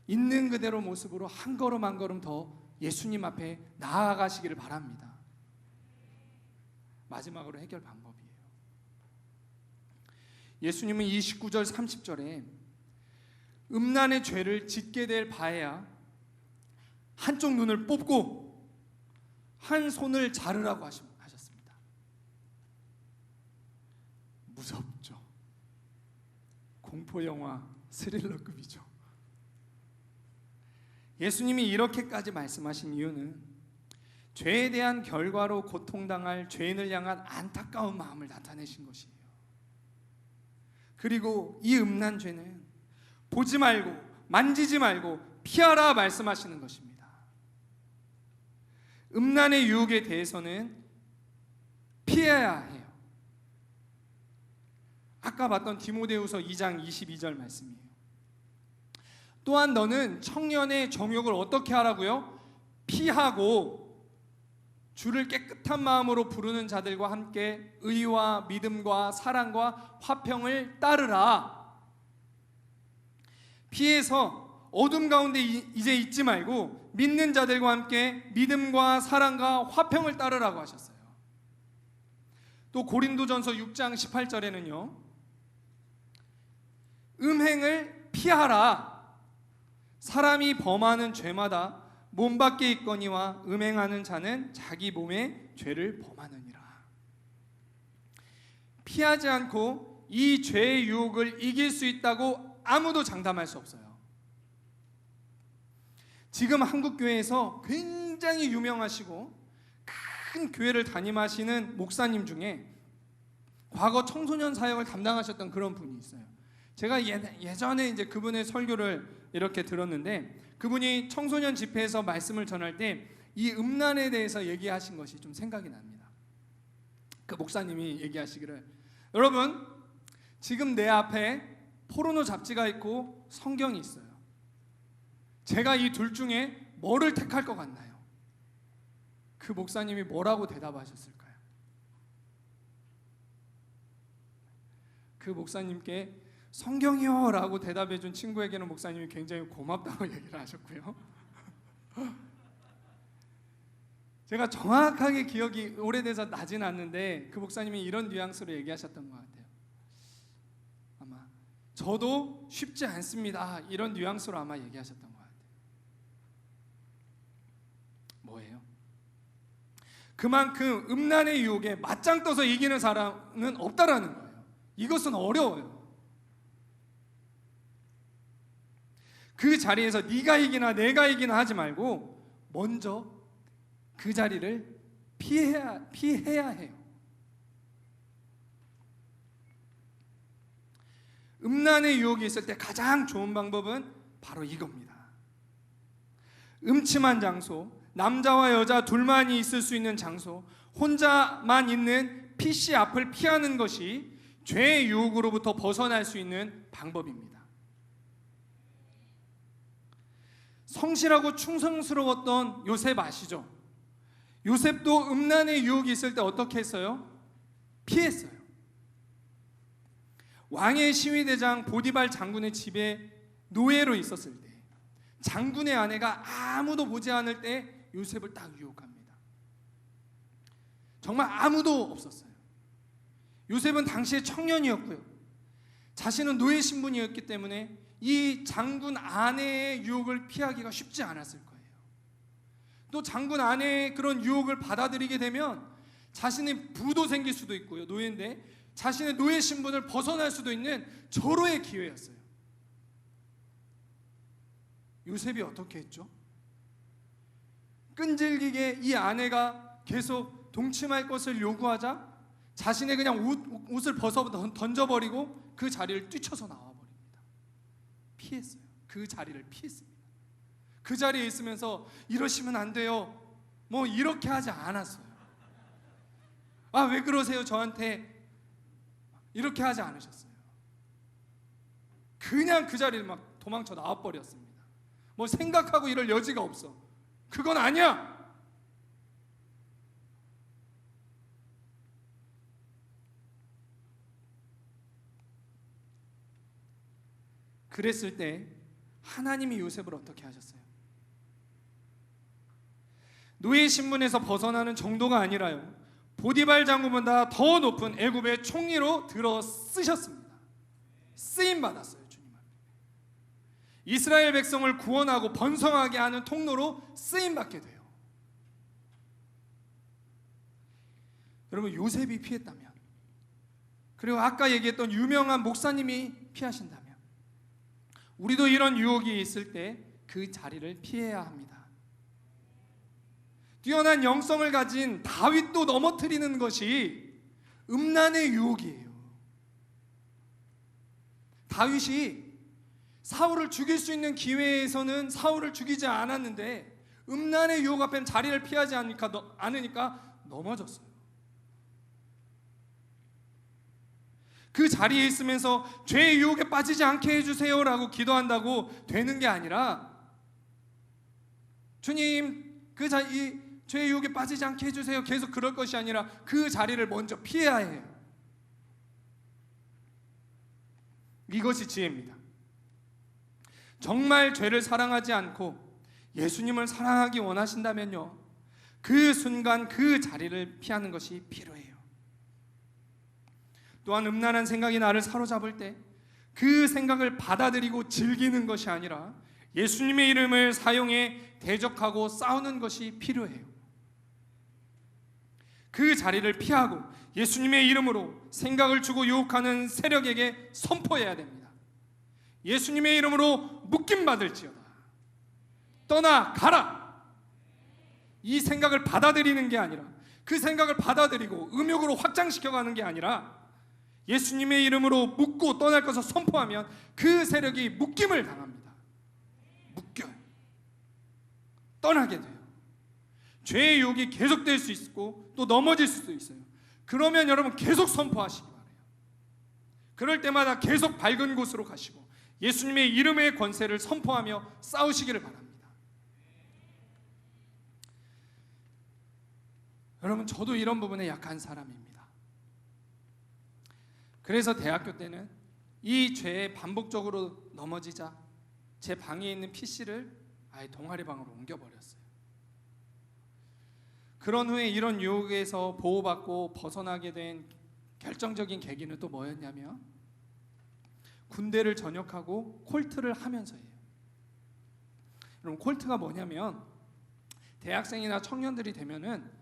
있는 그대로 모습으로 한 걸음 한 걸음 더 예수님 앞에 나아가시기를 바랍니다. 마지막으로 해결 방법이에요. 예수님은 29절 30절에 음란의 죄를 짓게 될 바에야 한쪽 눈을 뽑고 한 손을 자르라고 하셨습니다. 무섭죠. 공포영화 스릴러급이죠. 예수님이 이렇게까지 말씀하신 이유는 죄에 대한 결과로 고통당할 죄인을 향한 안타까운 마음을 나타내신 것이에요. 그리고 이 음란 죄는 보지 말고 만지지 말고 피하라 말씀하시는 것입니다. 음란의 유혹에 대해서는 피해야 해요. 아까 봤던 디모데후서 2장 22절 말씀이에요. 또한 너는 청년의 정욕을 어떻게 하라고요? 피하고 주를 깨끗한 마음으로 부르는 자들과 함께 의와 믿음과 사랑과 화평을 따르라. 피해서 어둠 가운데 이제 있지 말고 믿는 자들과 함께 믿음과 사랑과 화평을 따르라고 하셨어요. 또 고린도전서 6장 18절에는요, 음행을 피하라. 사람이 범하는 죄마다 몸 밖에 있거니와 음행하는 자는 자기 몸에 죄를 범하느니라. 피하지 않고 이 죄의 유혹을 이길 수 있다고 아무도 장담할 수 없어요. 지금 한국교회에서 굉장히 유명하시고 큰 교회를 담임하시는 목사님 중에 과거 청소년 사역을 담당하셨던 그런 분이 있어요. 제가 예전에 이제 그분의 설교를 이렇게 들었는데, 그분이 청소년 집회에서 말씀을 전할 때 이 음란에 대해서 얘기하신 것이 좀 생각이 납니다. 그 목사님이 얘기하시기를, 여러분 지금 내 앞에 포르노 잡지가 있고 성경이 있어요. 제가 이 둘 중에 뭐를 택할 것 같나요? 그 목사님이 뭐라고 대답하셨을까요? 그 목사님께 성경이요 라고 대답해준 친구에게는 목사님이 굉장히 고맙다고 얘기를 하셨고요. 제가 정확하게 기억이 오래돼서 나진 않는데 그 목사님이 이런 뉘앙스로 얘기하셨던 것 같아요. 아마 저도 쉽지 않습니다 이런 뉘앙스로 아마 얘기하셨던 것 같아요. 뭐예요? 그만큼 음란의 유혹에 맞짱 떠서 이기는 사람은 없다라는 거예요. 이것은 어려워요. 그 자리에서 네가 이기나 내가 이기나 하지 말고 먼저 그 자리를 피해야 해요. 음란의 유혹이 있을 때 가장 좋은 방법은 바로 이겁니다. 음침한 장소, 남자와 여자 둘만이 있을 수 있는 장소, 혼자만 있는 PC 앞을 피하는 것이 죄의 유혹으로부터 벗어날 수 있는 방법입니다. 성실하고 충성스러웠던 요셉 아시죠? 요셉도 음란의 유혹이 있을 때 어떻게 했어요? 피했어요. 왕의 시위대장 보디발 장군의 집에 노예로 있었을 때, 장군의 아내가 아무도 보지 않을 때 요셉을 딱 유혹합니다. 정말 아무도 없었어요. 요셉은 당시에 청년이었고요, 자신은 노예 신분이었기 때문에 이 장군 아내의 유혹을 피하기가 쉽지 않았을 거예요. 또 장군 아내의 그런 유혹을 받아들이게 되면 자신의 부도 생길 수도 있고요, 노예인데 자신의 노예 신분을 벗어날 수도 있는 절호의 기회였어요. 요셉이 어떻게 했죠? 끈질기게 이 아내가 계속 동침할 것을 요구하자 자신의 그냥 옷을 벗어 던져버리고 그 자리를 뛰쳐서 나와버립니다. 피했어요. 그 자리를 피했습니다. 그 자리에 있으면서 이러시면 안 돼요 뭐 이렇게 하지 않았어요. 아, 왜 그러세요 저한테, 이렇게 하지 않으셨어요. 그냥 그 자리를 막 도망쳐 나와버렸습니다. 뭐 생각하고 이럴 여지가 없어. 그건 아니야. 그랬을 때 하나님이 요셉을 어떻게 하셨어요? 노예 신분에서 벗어나는 정도가 아니라요, 보디발 장군보다 더 높은 애굽의 총리로 들어 쓰셨습니다. 쓰임 받았어요. 주님 앞에 이스라엘 백성을 구원하고 번성하게 하는 통로로 쓰임 받게 돼요. 여러분, 요셉이 피했다면, 그리고 아까 얘기했던 유명한 목사님이 피하신다면, 우리도 이런 유혹이 있을 때 그 자리를 피해야 합니다. 뛰어난 영성을 가진 다윗도 넘어뜨리는 것이 음란의 유혹이에요. 다윗이 사울을 죽일 수 있는 기회에서는 사울을 죽이지 않았는데 음란의 유혹 앞엔 자리를 피하지 않으니까 넘어졌어요. 그 자리에 있으면서 죄의 유혹에 빠지지 않게 해주세요 라고 기도한다고 되는 게 아니라, 주님 이 죄의 유혹에 빠지지 않게 해주세요, 계속 그럴 것이 아니라 그 자리를 먼저 피해야 해요. 이것이 지혜입니다. 정말 죄를 사랑하지 않고 예수님을 사랑하기 원하신다면요, 그 순간 그 자리를 피하는 것이 필요해요. 또한 음란한 생각이 나를 사로잡을 때 그 생각을 받아들이고 즐기는 것이 아니라 예수님의 이름을 사용해 대적하고 싸우는 것이 필요해요. 그 자리를 피하고 예수님의 이름으로 생각을 주고 유혹하는 세력에게 선포해야 됩니다. 예수님의 이름으로 묶임받을지어다. 떠나가라. 이 생각을 받아들이는 게 아니라, 그 생각을 받아들이고 음욕으로 확장시켜가는 게 아니라, 예수님의 이름으로 묶고 떠날 것을 선포하면 그 세력이 묶임을 당합니다. 묶여요. 떠나게 돼요. 죄의 유혹이 계속될 수 있고 또 넘어질 수도 있어요. 그러면 여러분 계속 선포하시기 바라요. 그럴 때마다 계속 밝은 곳으로 가시고 예수님의 이름의 권세를 선포하며 싸우시기를 바랍니다. 여러분, 저도 이런 부분에 약한 사람입니다. 그래서 대학교 때는 이 죄에 반복적으로 넘어지자 제 방에 있는 PC를 아예 동아리 방으로 옮겨버렸어요. 그런 후에 이런 유혹에서 보호받고 벗어나게 된 결정적인 계기는 또 뭐였냐면, 군대를 전역하고 콜트를 하면서예요. 여러분, 콜트가 뭐냐면, 대학생이나 청년들이 되면은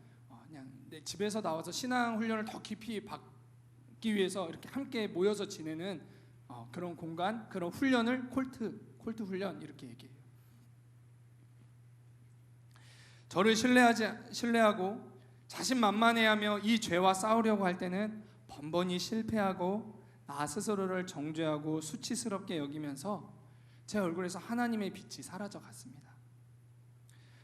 그냥 내 집에서 나와서 신앙 훈련을 더 깊이 받기 위해서 이렇게 함께 모여서 지내는 그런 공간, 그런 훈련을 콜트 훈련 이렇게 얘기해요. 저를 신뢰하고 자신만만해하며 이 죄와 싸우려고 할 때는 번번이 실패하고 나 스스로를 정죄하고 수치스럽게 여기면서 제 얼굴에서 하나님의 빛이 사라져 갔습니다.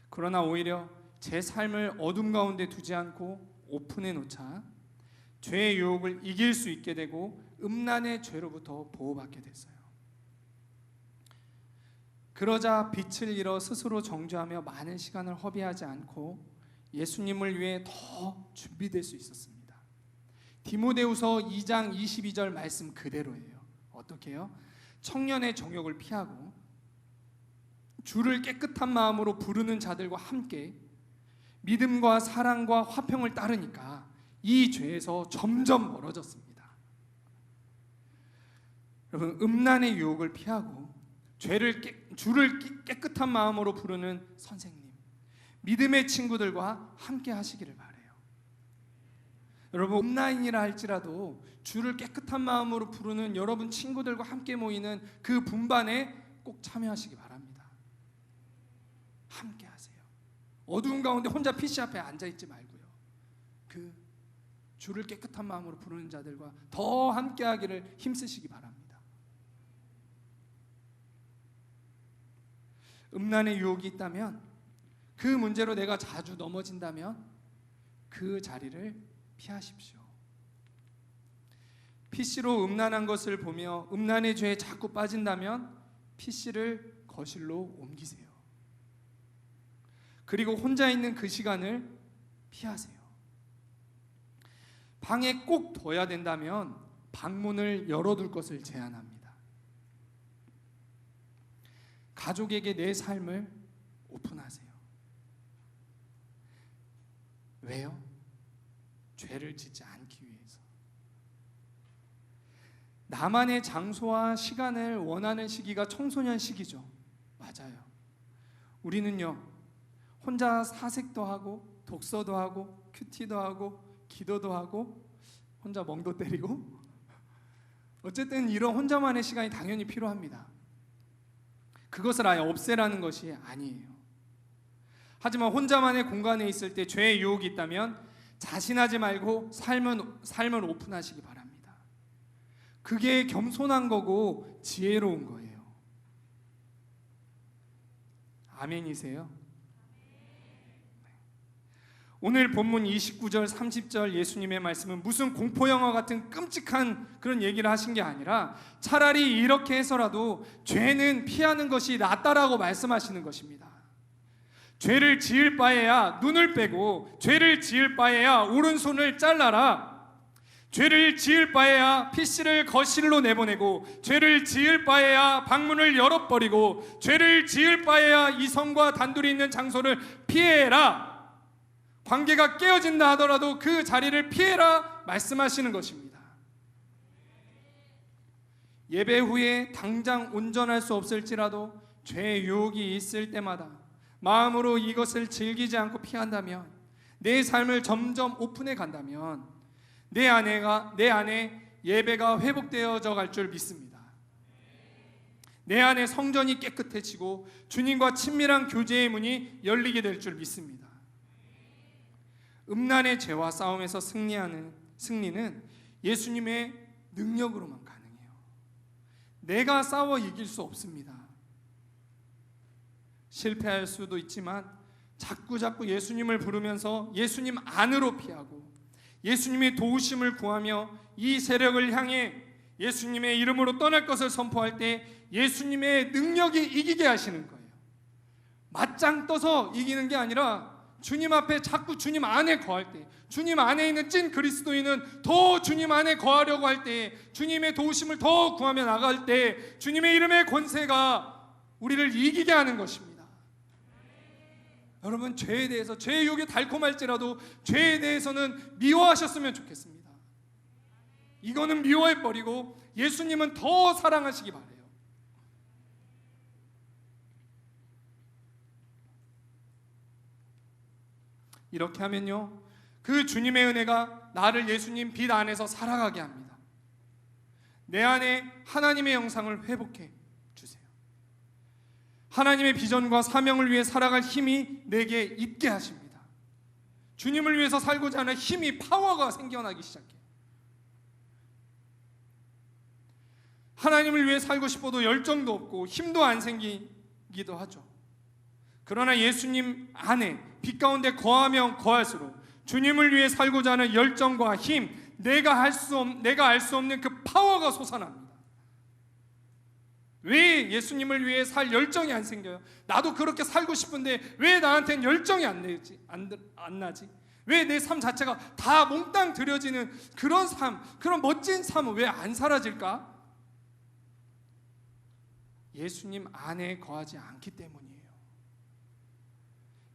그러나 오히려 제 삶을 어둠 가운데 두지 않고 오픈해 놓자 죄의 유혹을 이길 수 있게 되고 음란의 죄로부터 보호받게 됐어요. 그러자 빛을 잃어 스스로 정죄하며 많은 시간을 허비하지 않고 예수님을 위해 더 준비될 수 있었습니다. 디모데후서 2장 22절 말씀 그대로예요. 어떻게 해요? 청년의 정욕을 피하고 주를 깨끗한 마음으로 부르는 자들과 함께 믿음과 사랑과 화평을 따르니까 이 죄에서 점점 멀어졌습니다. 여러분, 음란의 유혹을 피하고 주를 깨끗한 마음으로 부르는 선생님, 믿음의 친구들과 함께 하시기를 바라요. 여러분, 온라인이라 할지라도 주를 깨끗한 마음으로 부르는 여러분 친구들과 함께 모이는 그 분반에 꼭 참여하시기 바랍니다. 함께 하세요. 어두운 가운데 혼자 PC 앞에 앉아있지 말고요, 그 주를 깨끗한 마음으로 부르는 자들과 더 함께 하기를 힘쓰시기 바랍니다. 음란의 유혹이 있다면, 그 문제로 내가 자주 넘어진다면 그 자리를 피하십시오. PC로 음란한 것을 보며 음란의 죄에 자꾸 빠진다면 PC를 거실로 옮기세요. 그리고 혼자 있는 그 시간을 피하세요. 방에 꼭 둬야 된다면 방문을 열어둘 것을 제안합니다. 가족에게 내 삶을 오픈하세요. 왜요? 죄를 짓지 않기 위해서. 나만의 장소와 시간을 원하는 시기가 청소년 시기죠. 맞아요. 우리는요, 혼자 사색도 하고 독서도 하고 큐티도 하고 기도도 하고 혼자 멍도 때리고, 어쨌든 이런 혼자만의 시간이 당연히 필요합니다. 그것을 아예 없애라는 것이 아니에요. 하지만 혼자만의 공간에 있을 때 죄의 유혹이 있다면 자신하지 말고 삶을 오픈하시기 바랍니다. 그게 겸손한 거고 지혜로운 거예요. 아멘이세요? 오늘 본문 29절 30절 예수님의 말씀은 무슨 공포영화 같은 끔찍한 그런 얘기를 하신 게 아니라 차라리 이렇게 해서라도 죄는 피하는 것이 낫다라고 말씀하시는 것입니다. 죄를 지을 바에야 눈을 빼고, 죄를 지을 바에야 오른손을 잘라라. 죄를 지을 바에야 PC를 거실로 내보내고, 죄를 지을 바에야 방문을 열어버리고, 죄를 지을 바에야 이성과 단둘이 있는 장소를 피해라. 관계가 깨어진다 하더라도 그 자리를 피해라 말씀하시는 것입니다. 예배 후에 당장 온전할 수 없을지라도 죄의 유혹이 있을 때마다 마음으로 이것을 즐기지 않고 피한다면 내 삶을 점점 오픈해 간다면 내 안에 예배가 회복되어져 갈 줄 믿습니다. 내 안에 성전이 깨끗해지고 주님과 친밀한 교제의 문이 열리게 될 줄 믿습니다. 음란의 죄와 싸움에서 승리는 예수님의 능력으로만 가능해요. 내가 싸워 이길 수 없습니다. 실패할 수도 있지만 자꾸 예수님을 부르면서 예수님 안으로 피하고 예수님의 도우심을 구하며 이 세력을 향해 예수님의 이름으로 떠날 것을 선포할 때 예수님의 능력이 이기게 하시는 거예요. 맞짱 떠서 이기는 게 아니라 주님 앞에 자꾸 주님 안에 거할 때, 주님 안에 있는 찐 그리스도인은 더 주님 안에 거하려고 할 때, 주님의 도우심을 더 구하며 나갈 때 주님의 이름의 권세가 우리를 이기게 하는 것입니다. 여러분, 죄에 대해서, 죄의 유혹이 달콤할지라도 죄에 대해서는 미워하셨으면 좋겠습니다. 이거는 미워해버리고 예수님은 더 사랑하시기 바래요. 이렇게 하면요, 그 주님의 은혜가 나를 예수님 빛 안에서 살아가게 합니다. 내 안에 하나님의 영상을 회복해 주세요. 하나님의 비전과 사명을 위해 살아갈 힘이 내게 있게 하십니다. 주님을 위해서 살고자 하는 힘이, 파워가 생겨나기 시작해요. 하나님을 위해 살고 싶어도 열정도 없고 힘도 안 생기기도 하죠. 그러나 예수님 안에 빛 가운데 거하면 거할수록 주님을 위해 살고자 하는 열정과 힘, 내가 알 수 없는 그 파워가 솟아납니다. 왜 예수님을 위해 살 열정이 안 생겨요? 나도 그렇게 살고 싶은데 왜 나한테는 열정이 안 나지? 왜 내 삶 자체가 다 몽땅 들여지는 그런 삶, 그런 멋진 삶은 왜 안 사라질까? 예수님 안에 거하지 않기 때문이에요.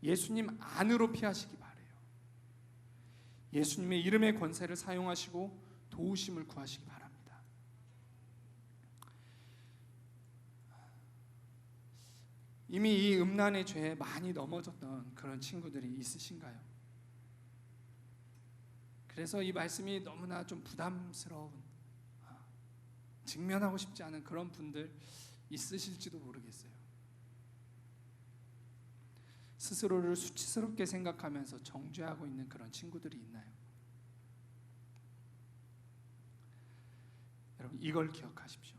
예수님 안으로 피하시기 바래요. 예수님의 이름의 권세를 사용하시고 도우심을 구하시기 바랍니다. 이미 이 음란의 죄에 많이 넘어졌던 그런 친구들이 있으신가요? 그래서 이 말씀이 너무나 좀 부담스러운, 직면하고 싶지 않은 그런 분들 있으실지도 모르겠어요. 스스로를 수치스럽게 생각하면서 정죄하고 있는 그런 친구들이 있나요? 여러분, 이걸 기억하십시오.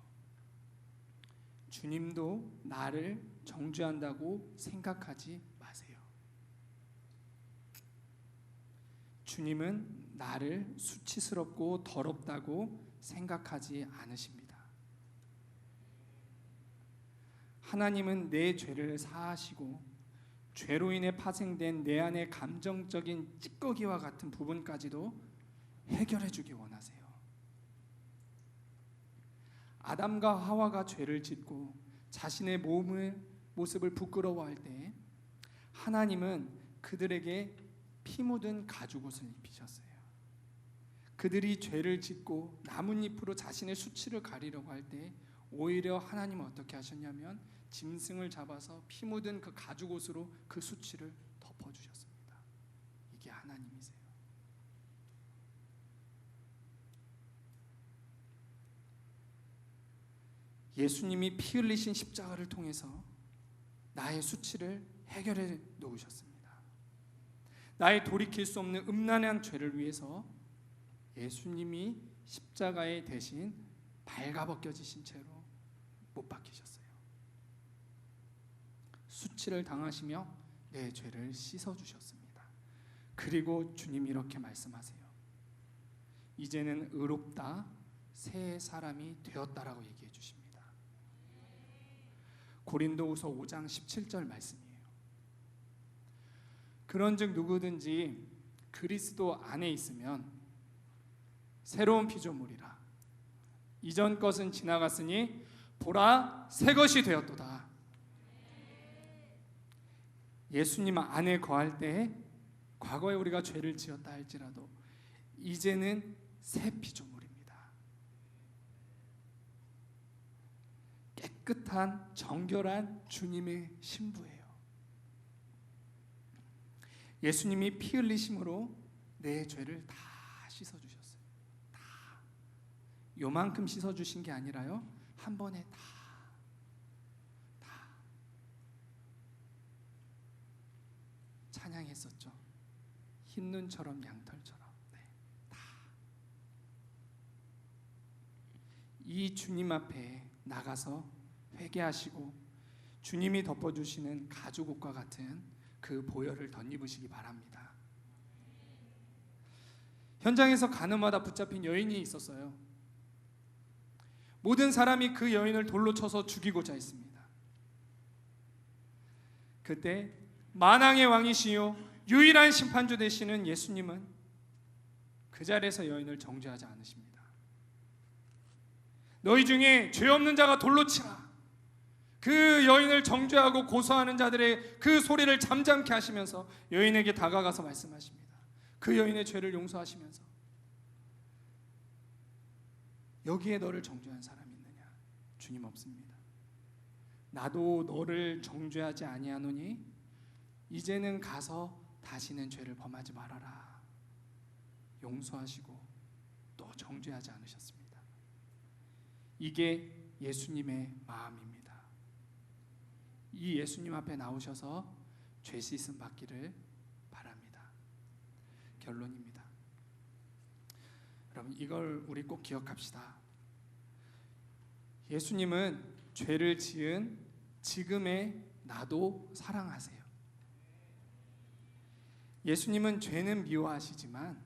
주님도 나를 정죄한다고 생각하지 마세요. 주님은 나를 수치스럽고 더럽다고 생각하지 않으십니다. 하나님은 내 죄를 사하시고 죄로 인해 파생된 내 안의 감정적인 찌꺼기와 같은 부분까지도 해결해 주기 원하세요. 아담과 하와가 죄를 짓고 자신의 모습을 부끄러워할 때 하나님은 그들에게 피 묻은 가죽옷을 입히셨어요. 그들이 죄를 짓고 나뭇잎으로 자신의 수치를 가리려고 할 때 오히려 하나님은 어떻게 하셨냐면 짐승을 잡아서 피 묻은 그 가죽옷으로 그 수치를 덮어주셨습니다. 이게 하나님이세요. 예수님이 피 흘리신 십자가를 통해서 나의 수치를 해결해 놓으셨습니다. 나의 돌이킬 수 없는 음란한 죄를 위해서 예수님이 십자가에 대신 발가벗겨지신 채로 못 박히셨어요. 수치를 당하시며 내 죄를 씻어주셨습니다. 그리고 주님이 이렇게 말씀하세요. 이제는 의롭다, 새 사람이 되었다라고 얘기해 주십니다. 고린도후서 5장 17절 말씀이에요. 그런즉 누구든지 그리스도 안에 있으면 새로운 피조물이라. 이전 것은 지나갔으니 보라, 새 것이 되었도다. 예수님 안에 거할 때 과거에 우리가 죄를 지었다 할지라도 이제는 새 피조물입니다. 깨끗한 정결한 주님의 신부예요. 예수님이 피 흘리심으로 내 죄를 다 씻어주셨어요. 다. 요만큼 씻어주신 게 아니라요, 한 번에 다. 찬양했었죠. 흰 눈처럼 양털처럼. 네, 다. 이 주님 앞에 나가서 회개하시고 주님이 덮어주시는 가죽옷과 같은 그 보혈을 덧입으시기 바랍니다. 현장에서 가늠하다 붙잡힌 여인이 있었어요. 모든 사람이 그 여인을 돌로 쳐서 죽이고자 했습니다. 그때 만왕의 왕이시요 유일한 심판주 되시는 예수님은 그 자리에서 여인을 정죄하지 않으십니다. 너희 중에 죄 없는 자가 돌로 치라. 그 여인을 정죄하고 고소하는 자들의 그 소리를 잠잠케 하시면서 여인에게 다가가서 말씀하십니다. 그 여인의 죄를 용서하시면서 여기에 너를 정죄한 사람이 있느냐? 주님 없습니다. 나도 너를 정죄하지 아니하노니 이제는 가서 다시는 죄를 범하지 말아라. 용서하시고 또 정죄하지 않으셨습니다. 이게 예수님의 마음입니다. 이 예수님 앞에 나오셔서 죄 씻음 받기를 바랍니다. 결론입니다. 여러분, 이걸 우리 꼭 기억합시다. 예수님은 죄를 지은 지금의 나도 사랑하세요. 예수님은 죄는 미워하시지만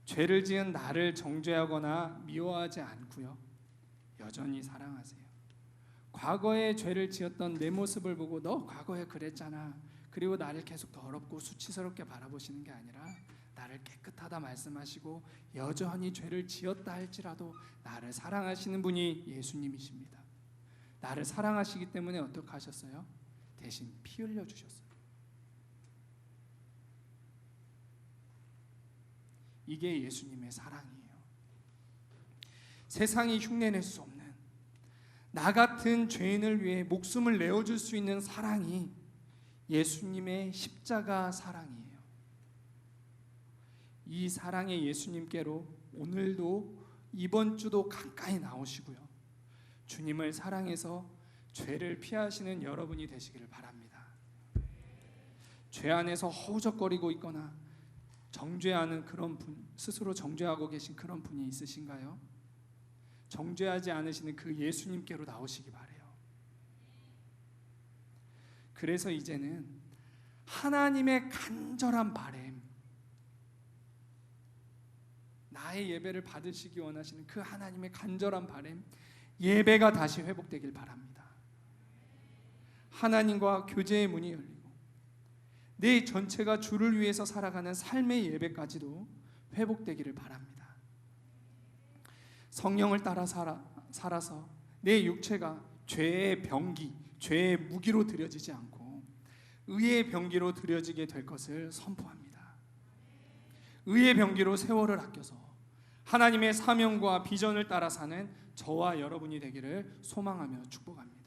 죄를 지은 나를 정죄하거나 미워하지 않고요, 여전히 사랑하세요. 과거에 죄를 지었던 내 모습을 보고 너 과거에 그랬잖아, 그리고 나를 계속 더럽고 수치스럽게 바라보시는 게 아니라 나를 깨끗하다 말씀하시고 여전히 죄를 지었다 할지라도 나를 사랑하시는 분이 예수님이십니다. 나를 사랑하시기 때문에 어떻게 하셨어요? 대신 피 흘려 주셨어요. 이게 예수님의 사랑이에요. 세상이 흉내낼 수 없는 나 같은 죄인을 위해 목숨을 내어줄 수 있는 사랑이 예수님의 십자가 사랑이에요. 이 사랑의 예수님께로 오늘도 이번 주도 가까이 나오시고요, 주님을 사랑해서 죄를 피하시는 여러분이 되시기를 바랍니다. 죄 안에서 허우적거리고 있거나 정죄하는 그런 분, 스스로 정죄하고 계신 그런 분이 있으신가요? 정죄하지 않으시는 그 예수님께로 나오시기 바래요. 그래서 이제는 하나님의 간절한 바람, 나의 예배를 받으시기 원하시는 그 하나님의 간절한 바람, 예배가 다시 회복되길 바랍니다. 하나님과 교제의 문이 열리고 내 전체가 주를 위해서 살아가는 삶의 예배까지도 회복되기를 바랍니다. 성령을 따라 살아서 내 육체가 죄의 병기, 죄의 무기로 드려지지 않고 의의 병기로 드려지게 될 것을 선포합니다. 의의 병기로 세월을 아껴서 하나님의 사명과 비전을 따라 사는 저와 여러분이 되기를 소망하며 축복합니다.